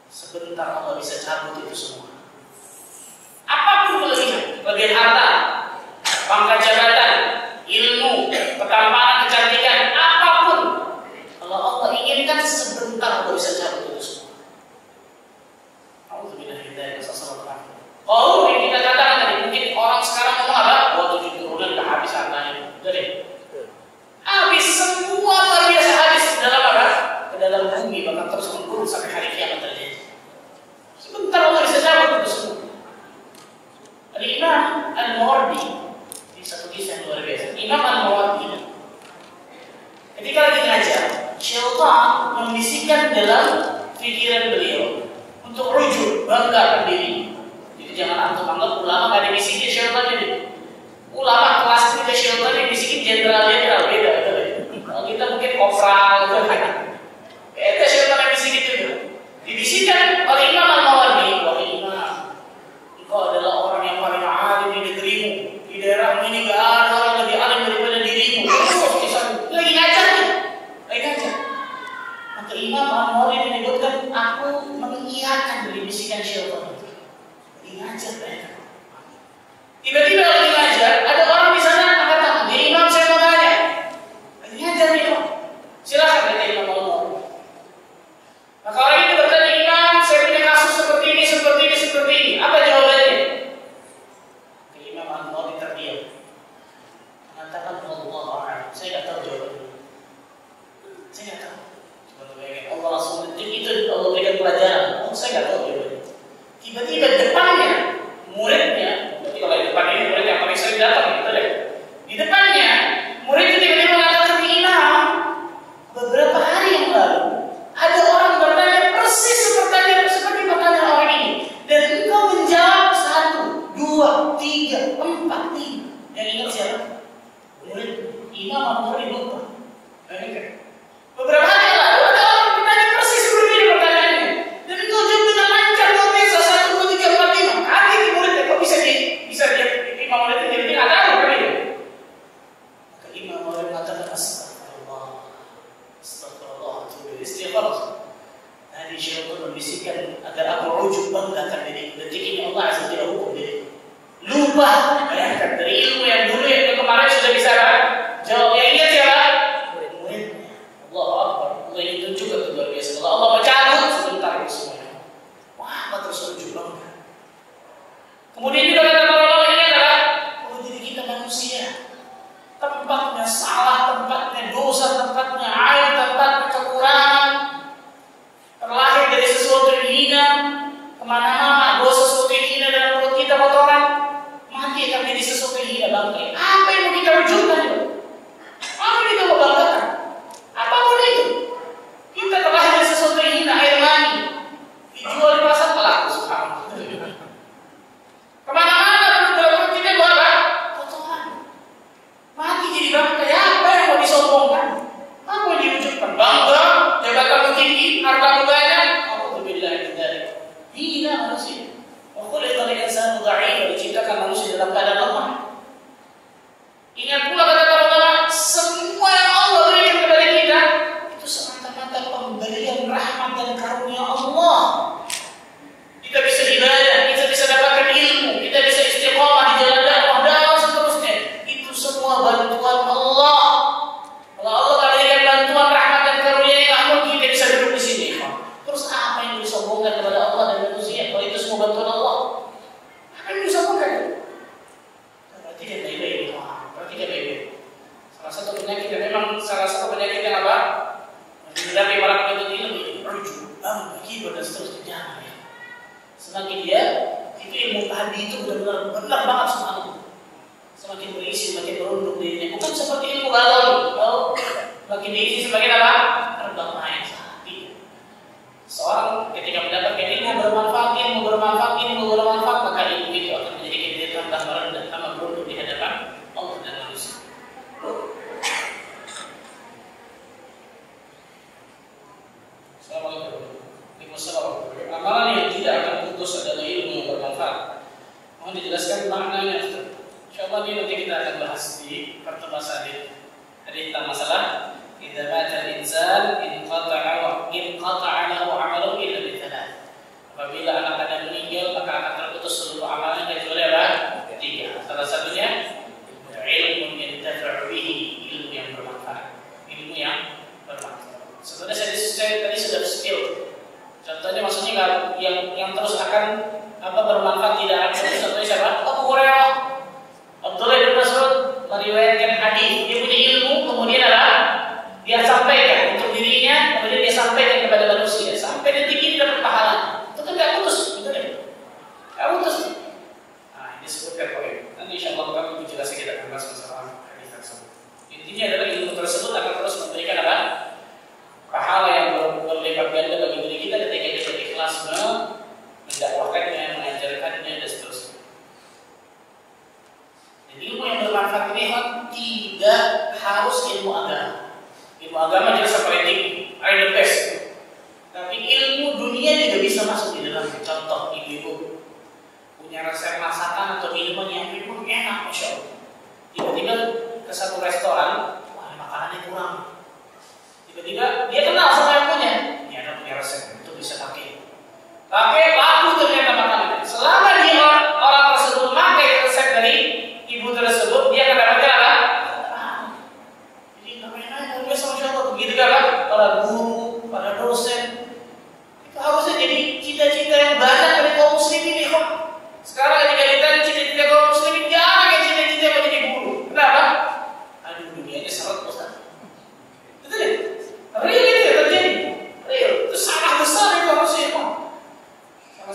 B: sebentar Allah bisa cabut itu semua. Apapun kelebihan harta, pangkat jabatan, ilmu, ketampanan, kecantikan, apapun, kalau Allah inginkan sebentar Allah bisa cabut itu semua. Alhamdulillah hidayah sesuatu. Oh, yang kita katakan tadi, mungkin orang sekarang ngomong apa? 7 turunan dah habis hartanya. Jadi habis semua luar biasa, habis ke dalam apa? Ke dalam bumi, bahkan terus menurun sampai hari kiamat terjadi. Sebentar Allah bisa cabut itu semua. Imam Al-Mawardi, ini satu kisah yang luar biasa. Imam Al-Mawardi ketika lagi ngajar, syaitan membisikkan dalam pikiran beliau untuk rujuk, banggakan diri. Jadi jangan antum anggap ulama gak dibisikin syaitan ini. Ulama kelas 3 syaitan yang bisikin jenderal-jenderal beda. Kalau kita mungkin kopral, itu syaitan yang bisikin juga. Dibisikkan oleh Imam Al-Mawardi, wahai Imam, engkau adalah orang yang paling alim di negerimu. Di daerah ini gak ada orang lebih alim daripada dirimu. Lagi ngajar nih, lagi ngajar. Maka Imam Al-Mawardi menyebutkan, aku mengiyakan dari bisikan syaitan itu. Lagi ngajar mereka. Tiba-tiba lagi ngajar, ada orang di sana angkat tangan. Ya Imam, saya mau tanya. Lagi ngajar nih Imam. Silakan kata Imam Al-Mawardi. Maka orang itu bertanya, Imam, saya punya kasus seperti ini. Apa jawabannya? Tiba-tiba depannya muridnya, berarti kalau di depan ini murid yang paling sering datang, gitu deh. Di depannya murid itu tiba-tiba mengatakan, Imam, beberapa hari yang lalu ada orang bertanya persis seperti pertanyaan orang ini, dan engkau menjawab 1, 2, 3, 4, 5. Yang ingat siapa? Murid. Imam atau murid lupa. Beberapa hari yang lalu ada orang bertanya persis seperti ini pertanyaannya, dan engkau jawab dengan lancar, luar biasa, 1, 2, 3, 4, 5. Kaget muridnya, kok bisa dia Imam murid itu jadi nggak tahu kan itu? Maka Imam murid mengatakan astagfirullah, istighfar. Tadi syaitan membisikkan agar aku ujub banggakan diriku. Detik ini Allah Azza wa Jalla hukum diriku. Lupa, bayangkan dari ilmu yang dulu yang kemarin sudah bisa jawab. Yang ingat siapa? Murid-muridnya. Allahu Akbar. Allah itu juga luar biasa. Kalau Allah mencabut sebentar itu semuanya. Wah, terus ujub bangga. Kemudian juga kata para ulama ini adalah bahwa diri kita manusia, tempatnya salah, tempatnya dosa, tempatnya aib, tempatnya kekurangan, terlahir dari sesuatu yang hina, kemana-mana dosa sesuatu yang hina dalam perut kita kotoran, mati akan jadi sesuatu yang hina bangkai. Apa yang mau kita wujudkan? Apa yang kita mau banggakan? Apapun itu, kita terlahir dari sesuatu yang hina, air mani, dijual di pasar pelaku, subhanallah. Kemana-mana dalam perut kita itu apa? Kotoran. Mati jadi bangkai. Apa yang mau disombongkan? Apa yang diwujudkan? Bangga, jabatan tinggi, harta banyak. Alhamdulillah dari hina manusia. Wa khuliqal insanu dha'ifan, diciptakan manusia dalam keadaan lemah. Ingat pula kata para ulama, semua yang Allah berikan kepada kita itu semata-mata pemberian rahmat dan karunia Allah. Kita bisa ibadah, kita bisa dapatkan ilmu, kita bisa istiqamah di jalan dakwah dan seterusnya. Itu semua bantuan Allah. Kalau Allah tak berikan bantuan rahmat dan karunia yang mungkin kita bisa duduk di sini. Terus apa yang disombongkan kepada Allah dan manusia? Kalau itu semua bantuan Allah, apa yang disombongkan? Berarti dia baik-baik. Berarti dia baik-baik. Salah satu penyakit yang apa? Menghadapi para penuntut ilmu, rujuk, kibar dan seterusnya. Jangan ya. Semakin dia itu ilmu tadi itu benar banget subhanallah. Semakin berisi, semakin berundung dirinya. Bukan seperti ilmu balon. Makin diisi semakin apa? Terbang naik. Seorang ketika mendapatkan ilmu bermanfaat, maka ilmu itu akan menjadikan dia tambah merendah, tambah berundung di hadapan Allah dan manusia. Assalamualaikum. Waalaikumsalam. Amalan yang tidak akan putus adalah ilmu yang bermanfaat. Mohon dijelaskan maknanya. InsyaAllah ini nanti kita akan bahas di pertemuan selanjutnya. Jadi tentang masalah idza mata al-insan inqata'a lahu 'amaluhu illa bi thalath. Apabila anak Adam meninggal maka akan terputus seluruh amalannya kecuali apa? 3. Salah satunya ilmu yang yantafa'u bihi, ilmu yang bermanfaat. Ilmu yang bermanfaat. Sebenarnya saya tadi sudah spill. Contohnya maksudnya yang terus akan bermanfaat tidak ada. Contohnya siapa? Abu Hurairah. Abdullah bin Mas'ud meriwayatkan hadis. Dia punya ilmu, kemudian dia sampaikan untuk dirinya, kemudian dia sampaikan kepada manusia. Sampai detik ini dapat pahala. Itu kan tidak putus, betul ya? Tidak putus. Nah, ini disebutkan poin. Nanti insyaallah kami menjelaskan kita akan bahas masalah hadis tersebut. Intinya adalah ilmu tersebut akan terus memberikan apa? Pahala yang berlipat ganda bagi diri kita ketika kita ikhlas mendakwahkannya, mengajarkannya dan seterusnya. Dan ilmu yang bermanfaat ini tidak harus ilmu agama. Ilmu agama jelas paling tinggi, the best. Tapi ilmu dunia juga bisa masuk di dalam. Contoh ibu-ibu punya resep masakan atau minuman yang memang enak, masya Allah. Tiba-tiba ke satu restoran, wah makanannya kurang. Tiba-tiba dia kenal sama yang punya. Ini ada punya resep, itu bisa pakai. Laku ternyata makanannya. Selama dia orang tersebut pakai resep dari ibu tersebut, dia akan dapatkan apa? Jadi namanya biasa masya Allah. Begitu kan? Para guru, para dosen, itu harusnya jadi cita-cita yang banyak dari kaum muslimin ini. Sekarang ketika ditanya cita-cita kaum muslimin, jangan yang cita-cita menjadi guru. Kenapa? Aduh dunianya seret Ustaz. Betul ya? Real itu ya terjadi. Real. Itu salah besar itu harusnya. Salah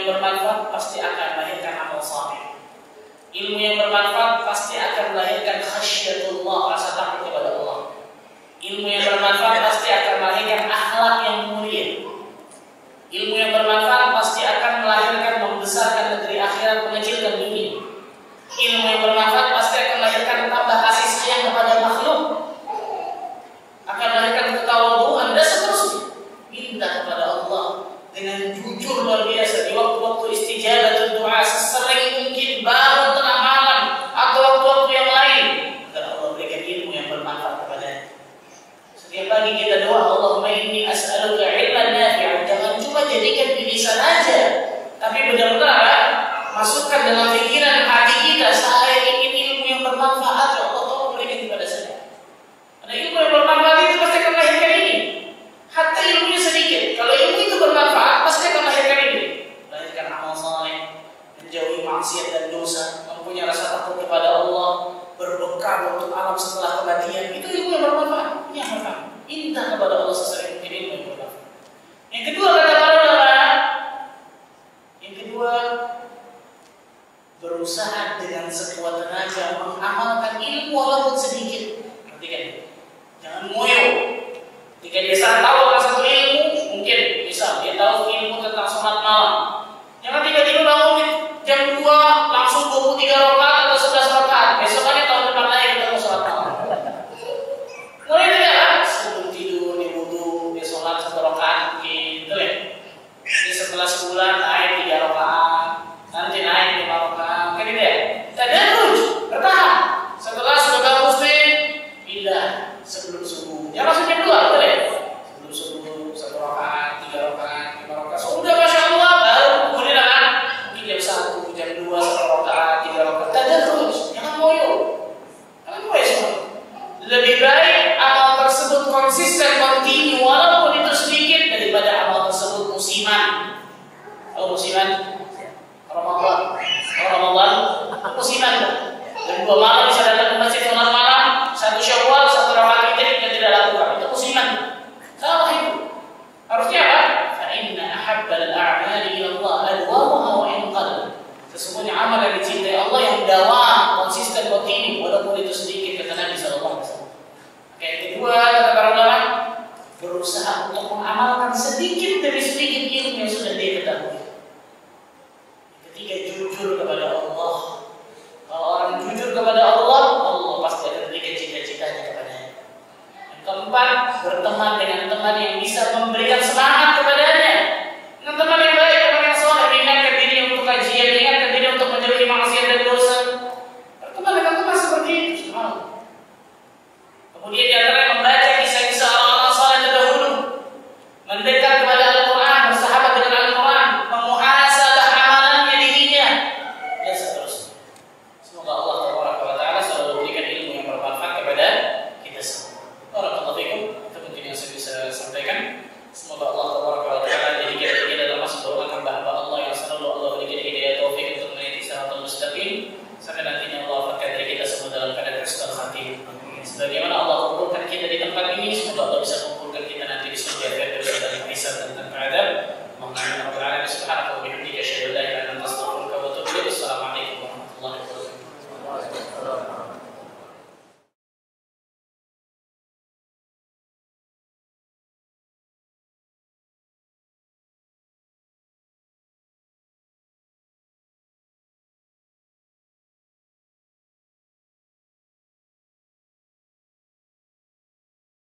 B: yang bermanfaat pasti akan melahirkan amal saleh. Ilmu yang bermanfaat pasti akan melahirkan khasyatullah, rasa takut kepada Allah. Ilmu yang bermanfaat pasti akan melahirkan akhlak yang mulia. Ilmu yang bermanfaat pasti akan melahirkan membesarkan negeri akhirat, mengecilkan dunia. Ilmu yang bermanfaat pasti akan melahirkan tambah kasih sayang kepada makhluk, akan melahirkan ketawaduan dan seterusnya. Minta kepada Allah dengan jujur luar biasa di waktu-waktu istijabat doa, sesering mungkin baru tengah malam atau waktu-waktu yang lain, agar Allah berikan ilmu yang bermanfaat kepadanya. Setiap pagi kita doa, Allahumma inni as'aluka ilman nafi'an. Jangan cuma jadikan di lisan aja, tapi benar-benar masukkan dalam pikiran hati kita, saya ingin ilmu yang bermanfaat. Ya Allah, tolong berikan kepada saya. Karena ilmu yang bermanfaat itu pasti akan melahirkan ini. Hatta ilmunya sedikit, kalau ilmu itu bermanfaat pasti akan melahirkan ini. Melahirkan amal saleh, menjauhi maksiat dan dosa, mempunyai rasa takut kepada Allah, berbekal untuk alam setelah kematian. Itu ilmu yang bermanfaat. Yang pertama, minta kepada Allah sesering mungkin ilmu yang bermanfaat. Yang kedua, kata para ulama, yang kedua, berusaha dengan sekuat tenaga mengamalkan ilmu walaupun sedikit. Perhatikan, jangan ngoyo. Jika dia tahu akan satu ilmu, mungkin misal dia tahu ilmu tentang sholat malam, jangan tiba-tiba bangun jam 2 langsung 23 rakaat atau 11 rakaat. Besokannya tahun depan lagi kita mau sholat malam. Mulai tidak kan? Sebelum tidur dia wudu, dia sholat 1 rakaat mungkin, betul ya? Jadi setelah sebulan naik 3 rakaat, nanti naik 5 rakaat, kan gitu ya? Tadarruj, bertahan. Setelah sudah bagus nih, pindah sebelum subuh. Ya maksudnya 2, betul ya? Sebelum subuh 1 rakaat, 3 rakaat, 5 rakaat. Sudah masya Allah, baru kemudian kan? Mungkin jam 1, jam 2, 1 rakaat, 3 rakaat. Tadarruj, jangan ngoyo. Jangan ngoyo semua. Lebih baik amal tersebut konsisten, kontinu, walaupun itu sedikit, daripada amal tersebut musiman. Tahu musiman? Ramadan, musiman. Dan 2 malam bisa datang ke masjid sholat malam, 1 Syawal, 1 rakaat witir kita tidak lakukan. Itu musiman. Salah itu. Harusnya apa? Fa inna ahabbal a'mali ila Allah adwamuha wa in qalla. Sesungguhnya amal yang dicintai Allah yang dawam, konsisten, kontinu, walaupun itu sedikit, kata Nabi sallallahu alaihi wasallam. Oke, yang kedua kata para ulama, berusaha untuk mengamalkan sedikit demi sedikit ilmu yang sudah